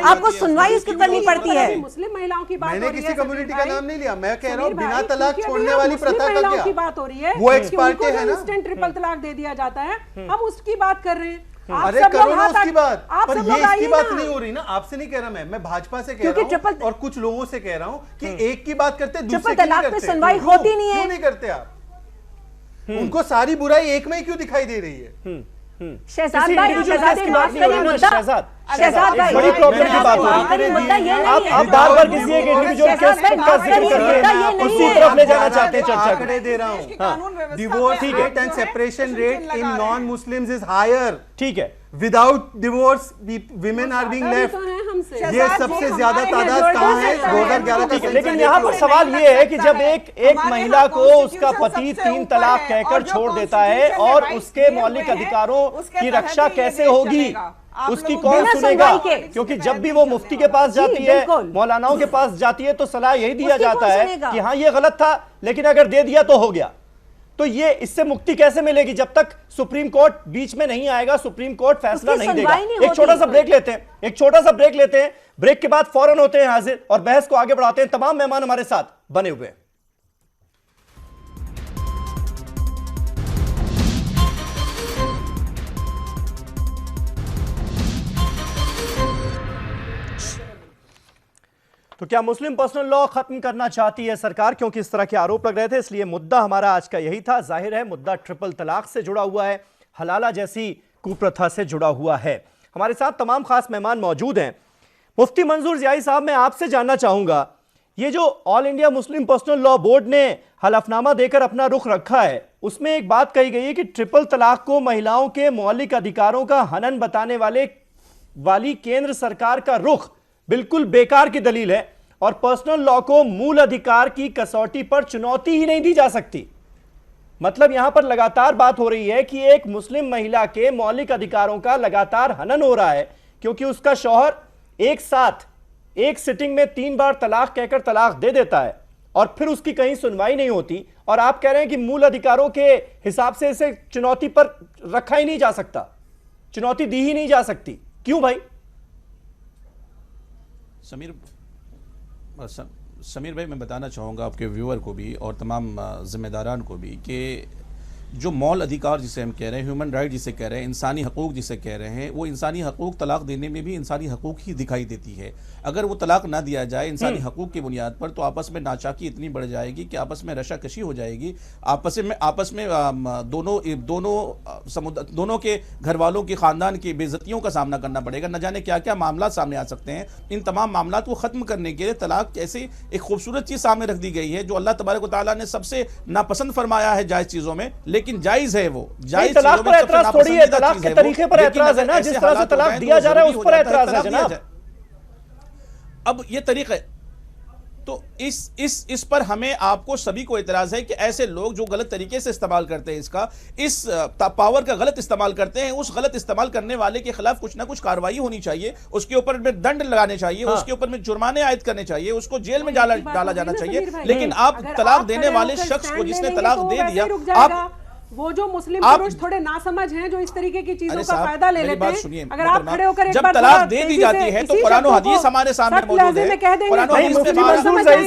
आपको सुनवाई उसकी करनी पड़ती है। मुस्लिम महिलाओं की बात, मैंने किसी कम्युनिटी का नाम नहीं लिया, मैं कह रहा हूँ बिना तलाक छोड़ने वाली प्रथा का क्या, की बात हो रही है, वो एक्स पार्टी है ना, इंस्टेंट ट्रिपल तलाक दे दिया जाता है, हम उसकी बात कर रहे हैं। अरे करो ना उसकी बात, पर ये इसकी बात नहीं हो रही ना। आपसे नहीं कह रहा मैं भाजपा से कह रहा हूँ और कुछ लोगों से कह रहा हूँ कि एक की बात करते दूसरे की नहीं करते। सुनवाई होती नहीं है, क्यों नहीं करते आप? उनको सारी बुराई एक में ही क्यों दिखाई दे रही है? शहजाद भाई, शहजाद भाई, बड़ी प्रॉब्लम की बात हो रही है। आप बार-बार किसी एक इंडिविजुअल केस का जिक्र कर रहे हैं, उसी तरफ ले जाना चाहते हैं चर्चा को। आंकड़े दे रहा हूं, divorce rate and separation rate in non Muslims is higher. ठीक है, without divorce women are being left. ये सबसे ज्यादा तादाद कहां है? 2011 का। लेकिन यहाँ पर सवाल ये है कि जब एक महिला को उसका पति 3 तलाक कहकर छोड़ देता है और उसके मौलिक अधिकारों की रक्षा कैसे होगी, उसकी कौन सुनेगा? क्योंकि जब भी वो मुफ्ती के पास जाती है, मौलानाओं के पास जाती है, तो सलाह यही दिया जाता है कि हाँ ये गलत था, लेकिन अगर दे दिया तो हो गया। तो ये इससे मुक्ति कैसे मिलेगी जब तक सुप्रीम कोर्ट बीच में नहीं आएगा, सुप्रीम कोर्ट फैसला नहीं देगा। एक छोटा सा ब्रेक लेते हैं, एक छोटा सा ब्रेक लेते हैं। ब्रेक के बाद फौरन होते हैं हाजिर और बहस को आगे बढ़ाते हैं। तमाम मेहमान हमारे साथ बने हुए हैं। तो क्या मुस्लिम पर्सनल लॉ खत्म करना चाहती है सरकार, क्योंकि इस तरह के आरोप लग रहे थे, इसलिए मुद्दा हमारा आज का यही था। जाहिर है मुद्दा ट्रिपल तलाक से जुड़ा हुआ है, हलाला जैसी कुप्रथा से जुड़ा हुआ है। हमारे साथ तमाम खास मेहमान मौजूद हैं। मुफ्ती मंजूर ज़ियाई साहब, मैं आपसे जानना चाहूंगा, ये जो all India Muslim personal law board ने हलफनामा देकर अपना रुख रखा है, उसमें एक बात कही गई है कि ट्रिपल तलाक को महिलाओं के मौलिक अधिकारों का हनन बताने वाली केंद्र सरकार का रुख बिल्कुल बेकार की दलील है और पर्सनल लॉ को मूल अधिकार की कसौटी पर चुनौती ही नहीं दी जा सकती। मतलब यहां पर लगातार बात हो रही है कि एक मुस्लिम महिला के मौलिक अधिकारों का लगातार हनन हो रहा है क्योंकि उसका शौहर एक साथ एक सिटिंग में 3 बार तलाक कहकर तलाक दे देता है और फिर उसकी कहीं सुनवाई नहीं होती। और आप कह रहे हैं कि मूल अधिकारों के हिसाब से इसे चुनौती पर रखा ही नहीं जा सकता, चुनौती दी ही नहीं जा सकती। क्यों भाई? समीर भाई, मैं बताना चाहूँगा आपके व्यूअर को भी और तमाम जिम्मेदारान को भी कि जो मौल अधिकार जिसे हम कह रहे हैं, ह्यूमन राइट जिसे कह रहे हैं, इंसानी हकूक़ जिसे कह रहे हैं, वो इंसानी हकूक़ तलाक देने में भी इंसानी हकूक़ ही दिखाई देती है। अगर वो तलाक ना दिया जाए इंसानी हकूक़ की बुनियाद पर, तो आपस में नाचाकी इतनी बढ़ जाएगी कि आपस में रशाकशी हो जाएगी। आपस में दोनों के घर वालों की ख़ानदान की बेइज्जतियों का सामना करना पड़ेगा। न जाने क्या क्या मामला सामने आ सकते हैं। इन तमाम मामला को ख़त्म करने के लिए तलाक ऐसी एक खूबसूरत चीज़ सामने रख दी गई है जो अल्लाह तबारक व तआला ने सबसे नापसंद फरमाया है जायज़ चीज़ों में, लेकिन जायज है वो। जायज तलाक पर एतराज थोड़ी है, तलाक के तरीके पर एतराज है ना, जिस तरह से तलाक दिया जा रहा है उस पर एतराज है जनाब। अब ये तरीका है, तो इस पर हमें आपको सभी को एतराज है कि ऐसे लोग जो गलत तरीके से इस्तेमाल करते हैं इस पावर का गलत इस्तेमाल करते हैं, उस गलत इस्तेमाल करने वाले के खिलाफ कुछ ना कुछ कार्रवाई होनी चाहिए, उसके ऊपर में दंड लगाने चाहिए, उसके ऊपर में जुर्माने आयद करने चाहिए, उसको जेल में डाला जाना चाहिए। लेकिन आप तलाक देने वाले शख्स को जिसने तलाक दे दिया, आप वो जो मुस्लिम पुरुष थोड़े नासमझ हैं जो इस तरीके की चीजों का फायदा ले लेते हैं, अगर आप खड़े होकर जब तलाक दे दी जाती है तो कुरान और हदीस हमारे सामने मौजूद है। कह देंगे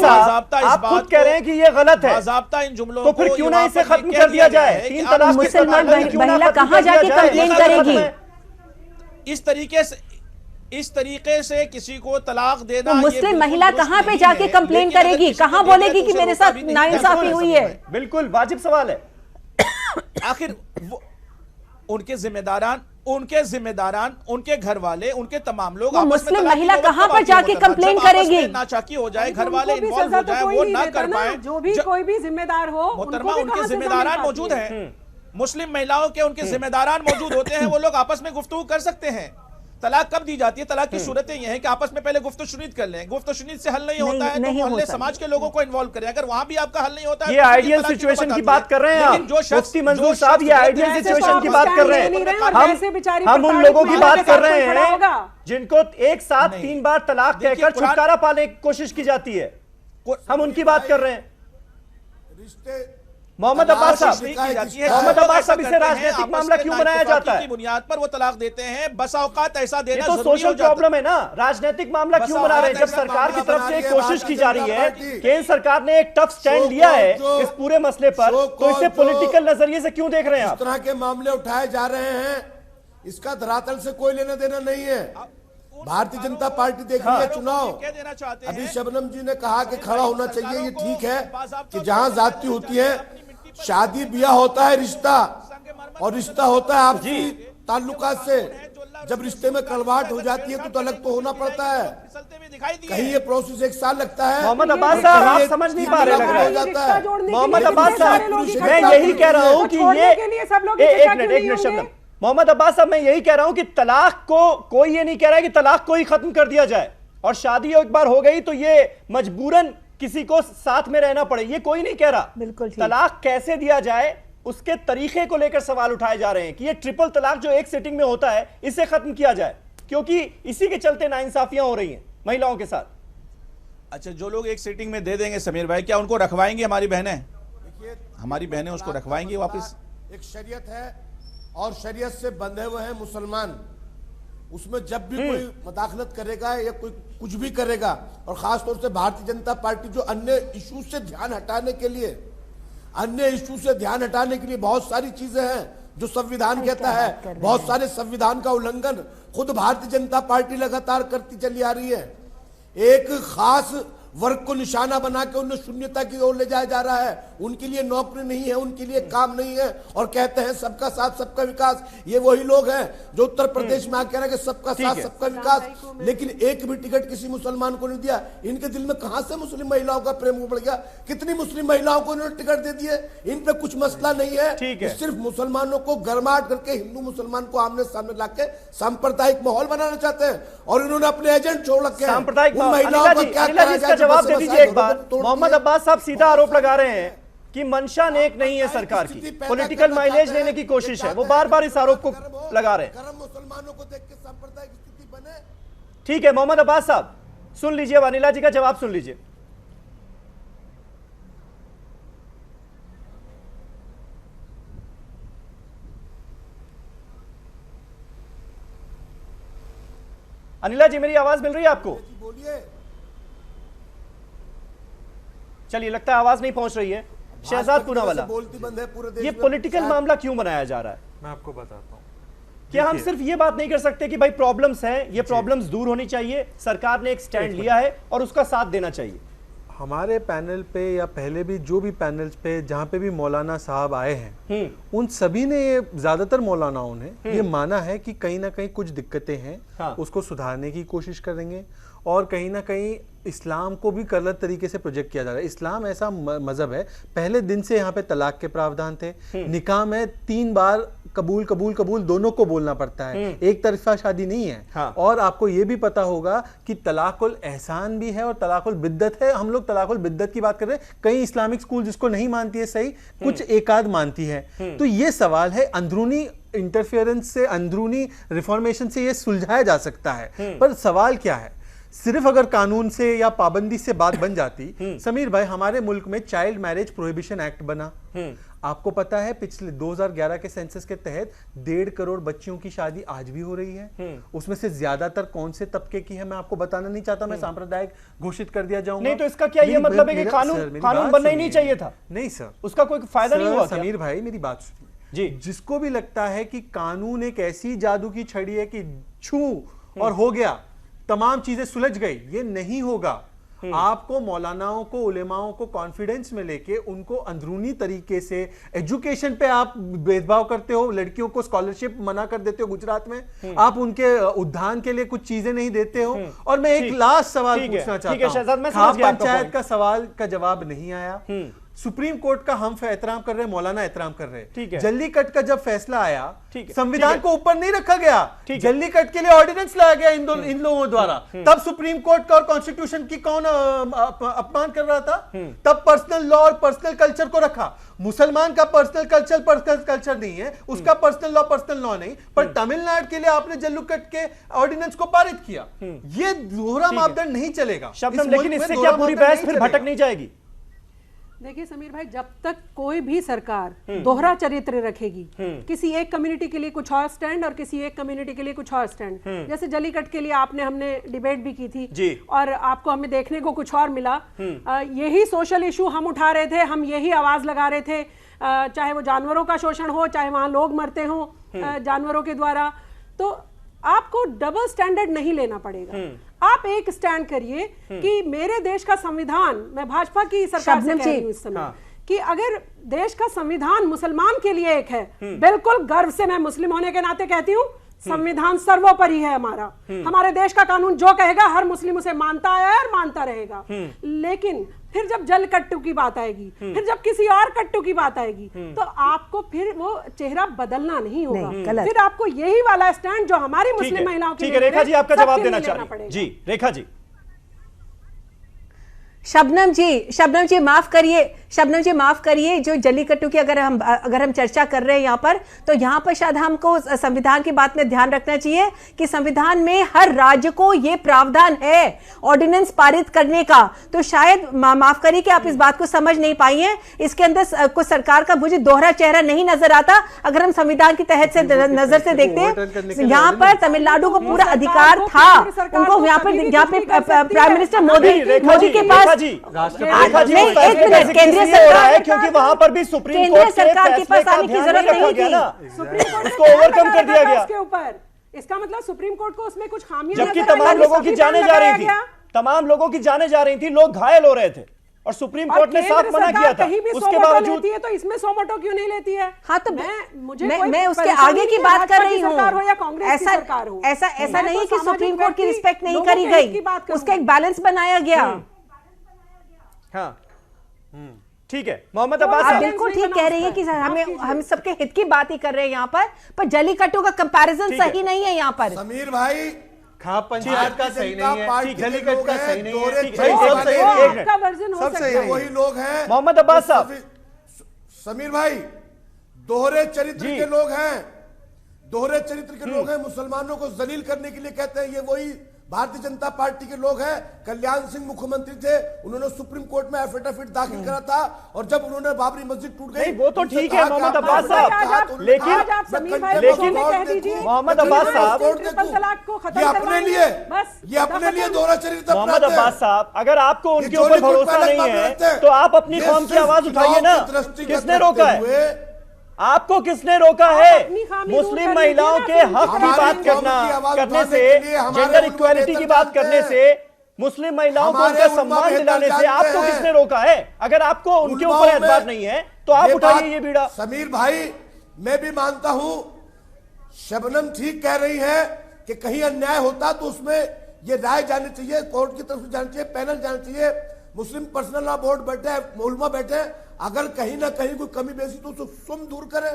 आप खुद कह रहे हैं कि ये गलत है, बाज़ाब्ता इन जुमलों तो फिर क्यों ना इसे खत्म कर दिया जाए? तीन तलाक मुसलमान महिला कहाँ जाके कंप्लेन करेगी? इस तरीके से किसी को तलाक देना, तो मुस्लिम महिला कहाँ पे जाके कंप्लेन करेगी? कहाँ बोलेगी कि मेरे साथ नाइंसाफी हुई है? बिल्कुल वाजिब सवाल है। आखिर उनके जिम्मेदारान, उनके घर वाले, उनके तमाम लोग, मुस्लिम महिला कहाँ पर जाके कंप्लेन करेगी? नाचाकी हो जाए, घर वाले इन्वॉल्व हो जाए, वो ना कर पाए, जो भी कोई भी जिम्मेदार हो, मोहतरमा उनके जिम्मेदारान मौजूद हैं। मुस्लिम महिलाओं के उनके जिम्मेदारान मौजूद होते हैं, वो लोग आपस में गुफ्तगू कर सकते हैं। तलाक कब दी जाती है? तलाक की सूरतें ये हैं कि आपस में पहले गुफ्तगू शुनीद कर लें, गुफ्तगू शुनीद से हल नहीं होता है तो मोहल्ले समाज के लोगों को इन्वॉल्व करें। अगर वहां भी आपका हल नहीं होता है, ये आइडियल सिचुएशन की बात कर रहे हैं आप, मुफ्ती मंजूर साहब, ये आइडियल सिचुएशन की बात कर रहे हैं। हम उन लोगों की बात कर रहे हैं जिनको एक साथ 3 बार तलाक कहकर छुटकारा पाने की कोशिश की जाती है, हम उनकी बात कर रहे हैं। मोहम्मद अब्बास साहब, इसे राजनीतिक मामला क्यों बनाया जाता है? बुनियाद पर वो तलाक देते हैं, बसा औकात ऐसा देना तो सोशल प्रॉब्लम है ना, राजनीतिक मामला क्यों बना रहे हैं? जब सरकार की तरफ से एक कोशिश की जा रही है, केंद्र सरकार ने एक टफ स्टैंड लिया है इस पूरे मसले पर, तो इसे पॉलिटिकल नजरिए से क्यों देख रहे हैं आप? इस तरह के मामले उठाए जा रहे हैं, इसका धरातल से कोई लेना देना नहीं है। भारतीय जनता पार्टी देख रही है चुनाव। अभी शबनम जी ने कहा कि खड़ा होना चाहिए, ये ठीक है कि जहां जाति होती है, शादी ब्याह होता है रिश्ता, और रिश्ता होता है आपसी ताल्लुकात से। जब रिश्ते में कड़वाहट हो जाती है तो अलग तो होना पड़ता है। कहीं ये प्रोसेस 1 साल लगता है। मोहम्मद अब्बास साहब, आप समझ नहीं पा रहे लग रहा है। मोहम्मद अब्बास साहब, मैं यही कह रहा हूँ कि ये एक मिनट शबनम, मोहम्मद अब्बास साहब, मैं यही कह रहा हूं कि तलाक को कोई ये नहीं कह रहा है कि तलाक को ही खत्म कर दिया जाए, और शादी एक बार हो गई तो ये मजबूरन किसी को साथ में रहना पड़े, ये कोई नहीं कह रहा। बिल्कुल। तलाक कैसे दिया जाए उसके तरीके को लेकर सवाल उठाए जा रहे हैं कि ये ट्रिपल तलाक जो एक सिटिंग में होता है, इसे खत्म किया जाए, क्योंकि इसी के चलते नाइंसाफियां हो रही हैं महिलाओं के साथ। अच्छा, जो लोग एक सिटिंग में दे देंगे समीर भाई, क्या उनको रखवाएंगे? हमारी बहनें, हमारी बहनें उसको रखवाएंगी वापस? एक शरीयत है और शरीयत से बंधे हुए हैं मुसलमान, उसमें जब भी कोई मुदाखलत करेगा या कोई कुछ भी करेगा, और खासतौर से भारतीय जनता पार्टी जो अन्य इशू से ध्यान हटाने के लिए बहुत सारी चीजें हैं जो संविधान कहता है, बहुत सारे संविधान का उल्लंघन खुद भारतीय जनता पार्टी लगातार करती चली आ रही है। एक खास वर्ग को निशाना बना के उन्हें शून्यता की ओर ले जाया जा रहा है। उनके लिए नौकरी नहीं है, उनके लिए काम नहीं है, और कहते हैं सबका साथ सबका विकास। ये वही लोग हैं जो उत्तर प्रदेश में आके कह रहे हैं कि सबका साथ सबका विकास, लेकिन एक भी टिकट किसी मुसलमान को नहीं दिया। इनके दिल में कहां से मुस्लिम महिलाओं का प्रेम बढ़ गया? कितनी मुस्लिम महिलाओं को इन्होंने टिकट दे दिए? इन पे कुछ मसला नहीं है, सिर्फ मुसलमानों को गरमाहट करके हिंदू मुसलमान को आमने सामने लाके सांप्रदायिक माहौल बनाना चाहते हैं, और इन्होंने अपने एजेंट छोड़ रखे हैं। महिलाओं को क्या कराया? जवाब दे दीजिए एक बार। मोहम्मद अब्बास साहब सीधा आरोप लगा रहे हैं कि मंशा नेक नहीं है सरकार की, पॉलिटिकल माइलेज लेने की कोशिश है, वो बार बार इस आरोप को लगा रहे हैं। मुसलमानों को देख के सांप्रदायिक स्थिति बने। ठीक है मोहम्मद अब्बास साहब, सुन लीजिए, वानिला जी का जवाब सुन लीजिए। अनिला जी, मेरी आवाज मिल रही है आपको? बोलिए। चलिए, लगता है आवाज नहीं पहुंच रही है। शहजाद पूनावाला, ये पॉलिटिकल मामला क्यों बनाया जा रहा है? मैं आपको बताता हूं। क्या हम सिर्फ ये बात नहीं कर सकते कि भाई प्रॉब्लम्स हैं, ये प्रॉब्लम्स दूर होनी चाहिए, सरकार ने एक स्टैंड लिया है और उसका साथ देना चाहिए? हमारे पैनल पे या पहले भी जो भी पैनल्स पे जहाँ पे भी मौलाना साहब आए हैं, उन सभी ने, ये ज्यादातर मौलानाओं ने ये माना है कि कहीं ना कहीं कुछ दिक्कतें हैं, उसको सुधारने की कोशिश करेंगे, और कहीं ना कहीं इस्लाम को भी गलत तरीके से प्रोजेक्ट किया जा रहा है। इस्लाम ऐसा मजहब है, पहले दिन से यहाँ पे तलाक के प्रावधान थे, निकाह में 3 बार कबूल कबूल कबूल दोनों को बोलना पड़ता है, एक तरफा शादी नहीं है। और आपको ये भी पता होगा कि तलाकुल एहसान भी है और तलाकुल बिद्दत है। हम लोग तलाकुल बिद्दत की बात कर रहे हैं, कई इस्लामिक स्कूल जिसको नहीं मानती है सही, कुछ एकाध मानती है। तो ये सवाल है, अंदरूनी इंटरफेरेंस से, अंदरूनी रिफॉर्मेशन से ये सुलझाया जा सकता है। पर सवाल क्या है? सिर्फ अगर कानून से या पाबंदी से बात बन जाती, समीर भाई हमारे मुल्क में चाइल्ड मैरिज प्रोहिबिशन एक्ट बना। आपको पता है पिछले 2011 के सेंसस के तहत 1.5 करोड़ बच्चियों की शादी आज भी हो रही है। उसमें से ज्यादातर कौन से तबके की है मैं आपको बताना नहीं चाहता, मैं सांप्रदायिक घोषित कर दिया जाऊंगा। नहीं तो इसका क्या ये मतलब है कि कानून बनना ही नहीं चाहिए था? नहीं सर, उसका कोई फायदा नहीं हुआ। समीर भाई मेरी बात सुनिए जी। जिसको भी लगता है कि कानून एक ऐसी जादू की छड़ी है कि छू और हो गया, तमाम चीजें सुलझ गई, ये नहीं होगा। आपको मौलानाओं को, उलेमाओं को कॉन्फिडेंस में लेके उनको अंदरूनी तरीके से एजुकेशन पे आप भेदभाव करते हो, लड़कियों को स्कॉलरशिप मना कर देते हो गुजरात में, आप उनके उद्यान के लिए कुछ चीजें नहीं देते हो। और मैं एक लास्ट सवाल पूछना चाहता हूं, खाप पंचायत का सवाल का जवाब नहीं आया। सुप्रीम कोर्ट का हम एहतराम कर रहे हैं, मौलाना एहतराम कर रहे हैं। जल्लीकट का जब फैसला आया, संविधान को ऊपर नहीं रखा गया, जल्लीकट के लिए ऑर्डिनेंस लाया गया इन लोगों द्वारा। तब सुप्रीम कोर्ट का और कॉन्स्टिट्यूशन की कौन अपमान कर रहा था? तब पर्सनल लॉ और पर्सनल कल्चर को रखा। मुसलमान का पर्सनल कल्चर नहीं है, उसका पर्सनल लॉ नहीं, पर तमिलनाडु के लिए आपने जल्लीकट के ऑर्डिनेंस को पारित किया। ये दोहरा मापदंड नहीं चलेगा। लेकिन इससे क्या पूरी बहस फिर भटक नहीं जाएगी? देखिए समीर भाई, जब तक कोई भी सरकार दोहरा चरित्र रखेगी, किसी एक कम्युनिटी के लिए कुछ और स्टैंड और किसी एक कम्युनिटी के लिए कुछ और स्टैंड, जैसे जल्लीकट के लिए हमने डिबेट भी की थी और आपको हमें देखने को कुछ और मिला। यही सोशल इशू हम उठा रहे थे, हम यही आवाज लगा रहे थे, चाहे वो जानवरों का शोषण हो, चाहे वहां लोग मरते हो जानवरों के द्वारा। तो आपको डबल स्टैंडर्ड नहीं लेना पड़ेगा। आप एक स्टैंड करिए कि मेरे देश का संविधान, मैं भाजपा की सरकार से कह रही हूं इस समय, कि अगर देश का संविधान मुसलमान के लिए एक है, बिल्कुल गर्व से मैं मुस्लिम होने के नाते कहती हूँ, संविधान सर्वोपरि है हमारा। हमारे देश का कानून जो कहेगा हर मुस्लिम उसे मानता है और मानता रहेगा। लेकिन फिर जब जल कट्टू की बात आएगी, फिर जब किसी और कट्टू की बात आएगी, तो आपको फिर वो चेहरा बदलना नहीं होगा। फिर आपको यही वाला स्टैंड जो हमारी मुस्लिम महिलाओं के लिए, रेखा जी आपका जवाब देना चाहिए। जी रेखा जी। शबनम जी माफ करिए, जो जल्लीकट्टू की अगर हम चर्चा कर रहे हैं यहाँ पर, तो यहाँ पर शायद हमको संविधान की बात में ध्यान रखना चाहिए कि संविधान में हर राज्य को ये प्रावधान है ऑर्डिनेंस पारित करने का। तो शायद माफ करिए कि आप इस बात को समझ नहीं पाई हैं। इसके अंदर कुछ सरकार का मुझे दोहरा चेहरा नहीं नजर आता। अगर हम संविधान की तहत से नजर से देखते हैं, यहाँ पर तमिलनाडु को पूरा अधिकार था, उनको यहाँ पे प्राइम मिनिस्टर मोदी के पास केंद्रीय सरकार है, क्योंकि वहां पर भी सुप्रीम कोर्ट सरकार के पास आने की जरूरत नहीं थी। सुप्रीम कोर्ट उसको ओवरकम कर दिया गया उसके ऊपर। इसका मतलब सुप्रीम कोर्ट को उसमें कुछ खामियां, जबकि तमाम लोगों की जाने जा रही थी, तमाम लोगों की जाने जा रही थी, लोग घायल हो रहे थे और सुप्रीम कोर्ट ने साफ मना किया था। उसके बावजूद तो इसमें 100 वोटों क्यों नहीं लेती है? हाँ, तो मैं उसके आगे की बात कर रही हूँ। ऐसा नहीं कि सुप्रीम कोर्ट की रिस्पेक्ट नहीं करी गई, उसका एक बैलेंस बनाया गया। हाँ ठीक है, मोहम्मद अब्बास आप बिल्कुल ठीक कह रही है कि हम सबके हित की बात ही कर रहे हैं यहाँ पर जल्लीकट्टू का कंपैरिजन सही नहीं है यहाँ पर। समीर भाई, खाप पंचायत का सही नहीं है, जल्लीकट का सही नहीं है, वही लोग हैं। मोहम्मद अब्बास साहब, समीर भाई दोहरे चरित्र के लोग हैं, दोहरे चरित्र के लोग हैं, मुसलमानों को जलील करने के लिए कहते हैं। ये वही भारतीय जनता पार्टी के लोग हैं। कल्याण सिंह मुख्यमंत्री थे, उन्होंने सुप्रीम कोर्ट में एफिडेविट दाखिल करा था, और जब उन्होंने बाबरी मस्जिद टूट गई, वो तो ठीक है मोहम्मद अब्बास साहब, लेकिन मोहम्मद अब्बास साहब, ये अपने लिए दोहरा चरित्र। मोहम्मद अब्बास साहब, अगर आपको उनके ऊपर भरोसा नहीं है तो आप अपनी कौम की आवाज उठाइए ना। किसने रोका है आपको? किसने रोका है? मुस्लिम महिलाओं के हक की बात करने से, जेंडर इक्वालिटी की बात करने से, मुस्लिम महिलाओं को उनका सम्मान दिलाने से आपको किसने रोका है? अगर आपको उनके ऊपर एतबार नहीं है तो आप उठाइए ये बीड़ा। समीर भाई, मैं भी मानता हूं शबनम ठीक कह रही है कि कहीं अन्याय होता तो उसमें ये राय जानी चाहिए, कोर्ट की तरफ से जानी चाहिए, पैनल जाना चाहिए, मुस्लिम पर्सनल लॉ बोर्ड बैठे, उलमा बैठे, अगर कहीं ना कहीं कोई कमी बेसी तो सुन दूर करे।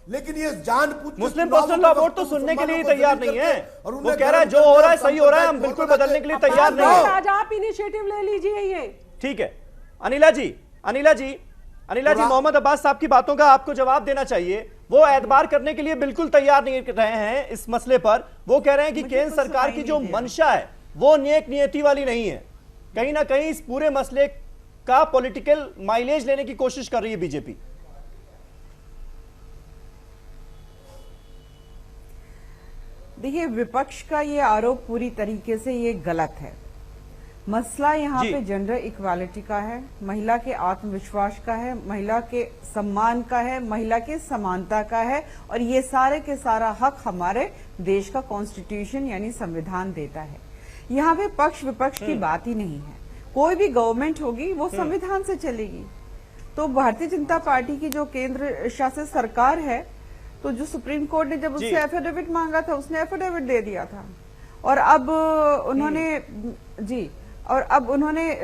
लेकिन ये जानबूझ मुस्लिम पर्सनल लॉ बोर्ड तो सुनने के लिए तैयार नहीं है। वो कह रहा है जो हो रहा है सही हो रहा है, हम बिल्कुल बदलने के लिए तैयार नहीं है। आज आप इनिशिएटिव ले लीजिए। ये ठीक है। अनिला जी, मोहम्मद अब्बास साहब की बातों का आपको जवाब देना चाहिए। वो एतबार करने के लिए बिल्कुल तैयार नहीं रहे हैं इस मसले पर। वो कह रहे हैं कि केंद्र सरकार की जो मंशा है वो नेक नियति वाली नहीं है। कहीं ना कहीं इस पूरे मसले का पॉलिटिकल माइलेज लेने की कोशिश कर रही है बीजेपी। देखिए, विपक्ष का ये आरोप पूरी तरीके से ये गलत है। मसला यहाँ पे जेंडर इक्वालिटी का है, महिला के आत्मविश्वास का है, महिला के सम्मान का है, महिला के समानता का है, और ये सारे के सारा हक हमारे देश का कॉन्स्टिट्यूशन यानी संविधान देता है। यहाँ पे पक्ष विपक्ष की बात ही नहीं है। कोई भी गवर्नमेंट होगी वो संविधान से चलेगी। तो भारतीय जनता पार्टी की जो केंद्र शासित सरकार है, तो जो सुप्रीम कोर्ट ने जब उससे एफिडेविट मांगा था, उसने एफिडेविट दे दिया था। और अब उन्होंने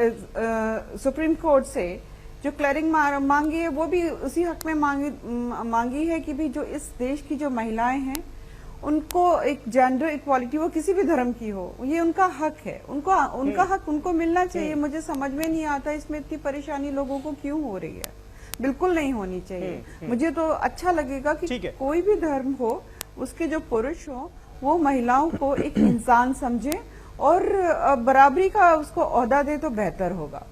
सुप्रीम कोर्ट से जो क्लियरिंग मांगी है, वो भी उसी हक में मांगी है कि भी जो इस देश की जो महिलाएं हैं उनको एक जेंडर इक्वालिटी, वो किसी भी धर्म की हो, ये उनका हक है। उनका हक उनको मिलना चाहिए। मुझे समझ में नहीं आता इसमें इतनी परेशानी लोगों को क्यों हो रही है। बिल्कुल नहीं होनी चाहिए। मुझे तो अच्छा लगेगा कि कोई भी धर्म हो, उसके जो पुरुष हो वो महिलाओं को एक इंसान समझे और बराबरी का उसको ओहदा दे तो बेहतर होगा।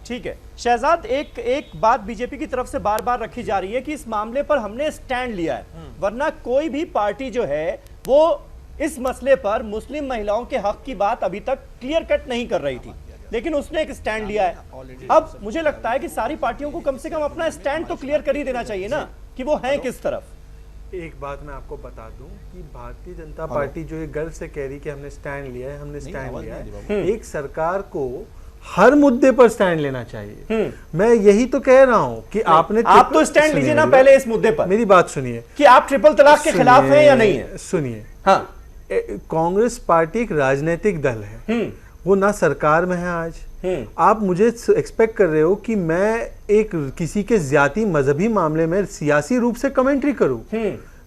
ठीक है शहजाद, एक बात बीजेपी की तरफ से बार बार रखी जा रही है कि इस मामले पर हमने स्टैंड लिया है, वरना कोई भी पार्टी जो है वो इस मसले पर मुस्लिम महिलाओं के हक की बात अभी तक क्लियर कट नहीं कर रही थी, लेकिन उसने एक स्टैंड लिया है। अब मुझे लगता है कि सारी पार्टियों को कम से कम अपना स्टैंड तो क्लियर कर ही देना चाहिए ना कि वो हैं किस तरफ। एक बात मैं आपको बता दूं कि भारतीय जनता पार्टी जो ये गर्व से कह रही कि हमने स्टैंड लिया है, हमने स्टैंड लिया है, एक सरकार को हर मुद्दे पर स्टैंड लेना चाहिए। मैं यही तो कह रहा हूं कि आप तो स्टैंड लीजिए ना पहले इस मुद्दे पर। मेरी बात सुनिए कि आप ट्रिपल तलाक के खिलाफ हैं या नहीं है। सुनिए, हाँ, कांग्रेस पार्टी एक राजनीतिक दल है, वो ना सरकार में है आज। आप मुझे एक्सपेक्ट कर रहे हो कि मैं एक किसी के ज्यादा मजहबी मामले में सियासी रूप से कमेंट्री करूं,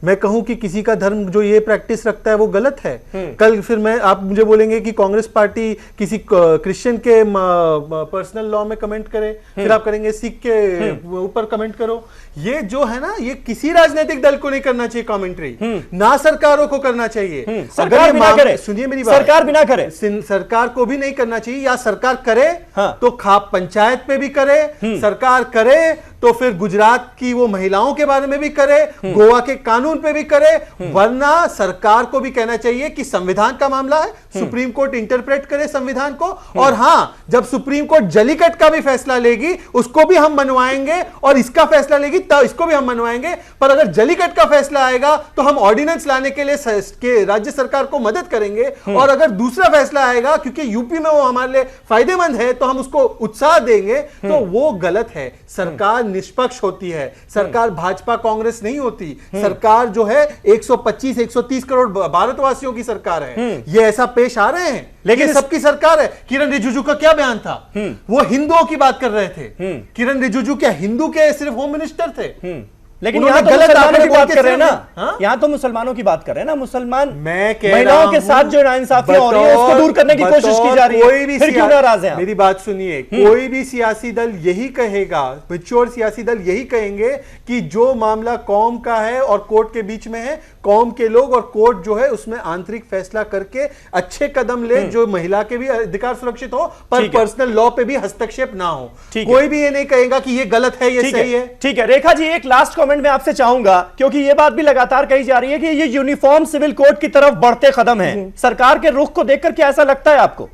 मैं कहूं कि किसी का धर्म जो ये प्रैक्टिस रखता है वो गलत है। कल फिर आप मुझे बोलेंगे कि कांग्रेस पार्टी किसी क्रिश्चियन के पर्सनल लॉ में कमेंट करे, फिर आप करेंगे सिख के ऊपर कमेंट करो। ये जो है ना, ये किसी राजनीतिक दल को नहीं करना चाहिए कमेंट्री, ना सरकारों को करना चाहिए। सरकार बिना करे, सुनिए मेरी बात, सरकार बिना करे, सरकार को भी नहीं करना चाहिए, या सरकार करे तो खाप पंचायत पे भी करे, सरकार करे तो फिर गुजरात की वो महिलाओं के बारे में भी करे, गोवा के कानून पे भी करे, वरना सरकार को भी कहना चाहिए कि संविधान का मामला है, सुप्रीम कोर्ट इंटरप्रेट करे संविधान को। और हां, जब सुप्रीम कोर्ट जलीकट का भी फैसला लेगी उसको भी हम मनवाएंगे, और इसका फैसला लेगी तब इसको भी हम मनवाएंगे। पर अगर जलीकट का फैसला आएगा तो हम ऑर्डिनेंस लाने के लिए राज्य सरकार को मदद करेंगे, और अगर दूसरा फैसला आएगा क्योंकि यूपी में वो हमारे लिए फायदेमंद है तो हम उसको उत्साह देंगे, तो वो गलत है। सरकार निष्पक्ष होती है, सरकार भाजपा कांग्रेस नहीं होती। सरकार जो है 125-130 करोड़ भारतवासियों की सरकार है। ये ऐसा पेश आ रहे हैं, लेकिन सबकी सरकार है। किरण रिजिजू का क्या बयान था, वो हिंदुओं की बात कर रहे थे। किरण रिजिजू क्या हिंदू के सिर्फ होम मिनिस्टर थे? लेकिन यहाँ तो मुसलमानों की बात कर रहे हैं ना, यहाँ तो मुसलमानों की बात कर रहे हैं ना। मुसलमान महिलाओं के साथ जो नाइंसाफी हो रही है उसको दूर करने की कोशिश की जा रही है, फिर क्यों नाराज हैं? मेरी बात सुनिए, कोई भी सियासी दल यही कहेगा, मैच्योर सियासी दल यही कहेंगे कि जो मामला कौम का है और कोर्ट के बीच में है, कौम के लोग और कोर्ट जो है उसमें आंतरिक फैसला करके अच्छे कदम ले, जो महिला के भी अधिकार सुरक्षित हो पर पर्सनल लॉ पे भी हस्तक्षेप ना हो। कोई भी ये नहीं कहेगा कि ये गलत है, ये सही है। ठीक है रेखा जी, एक लास्ट कमेंट में आपसे चाहूंगा, क्योंकि ये बात भी लगातार कही जा रही है कि ये यूनिफॉर्म सिविल कोड की तरफ बढ़ते कदम है। सरकार के रुख को देखकर क्या ऐसा लगता है आपको?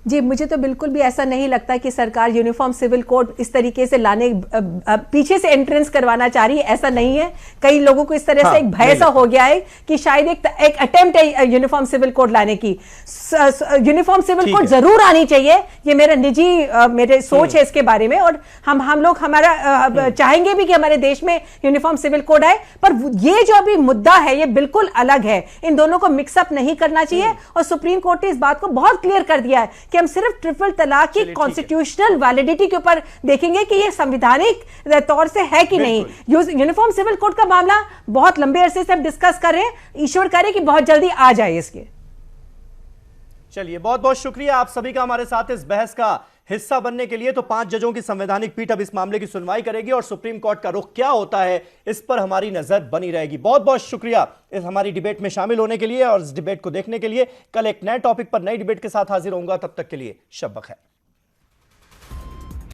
जी, मुझे तो बिल्कुल भी ऐसा नहीं लगता कि सरकार यूनिफॉर्म सिविल कोड इस तरीके से लाने पीछे से एंट्रेंस करवाना चाह रही है। ऐसा नहीं है। कई लोगों को इस तरह से एक भय सा हो गया है कि शायद एक अटेम्प्ट है यूनिफॉर्म सिविल कोड लाने की। यूनिफॉर्म सिविल कोड जरूर आनी चाहिए, ये मेरा निजी मेरे सोच है इसके बारे में, और हम लोग हमारा चाहेंगे भी कि हमारे देश में यूनिफॉर्म सिविल कोड आए। पर ये जो अभी मुद्दा है ये बिल्कुल अलग है, इन दोनों को मिक्सअप नहीं करना चाहिए। और सुप्रीम कोर्ट ने इस बात को बहुत क्लियर कर दिया है कि हम सिर्फ ट्रिपल तलाक की कॉन्स्टिट्यूशनल वैलिडिटी के ऊपर देखेंगे कि ये संवैधानिक तौर से है कि नहीं। यूनिफॉर्म सिविल कोड का मामला बहुत लंबे अरसे से हम डिस्कस कर रहे हैं, ईश्वर करे कि बहुत जल्दी आ जाए इसके। चलिए, बहुत बहुत शुक्रिया आप सभी का हमारे साथ इस बहस का हिस्सा बनने के लिए, तो 5 जजों की संवैधानिक पीठ अब इस मामले की सुनवाई करेगी और सुप्रीम कोर्ट का रुख क्या होता है इस पर हमारी नजर बनी रहेगी। बहुत बहुत शुक्रिया इस हमारी डिबेट में शामिल होने के लिए और इस डिबेट को देखने के लिए। कल एक नए टॉपिक पर नई डिबेट के साथ हाजिर होऊंगा, तब तक के लिए शब बखैर।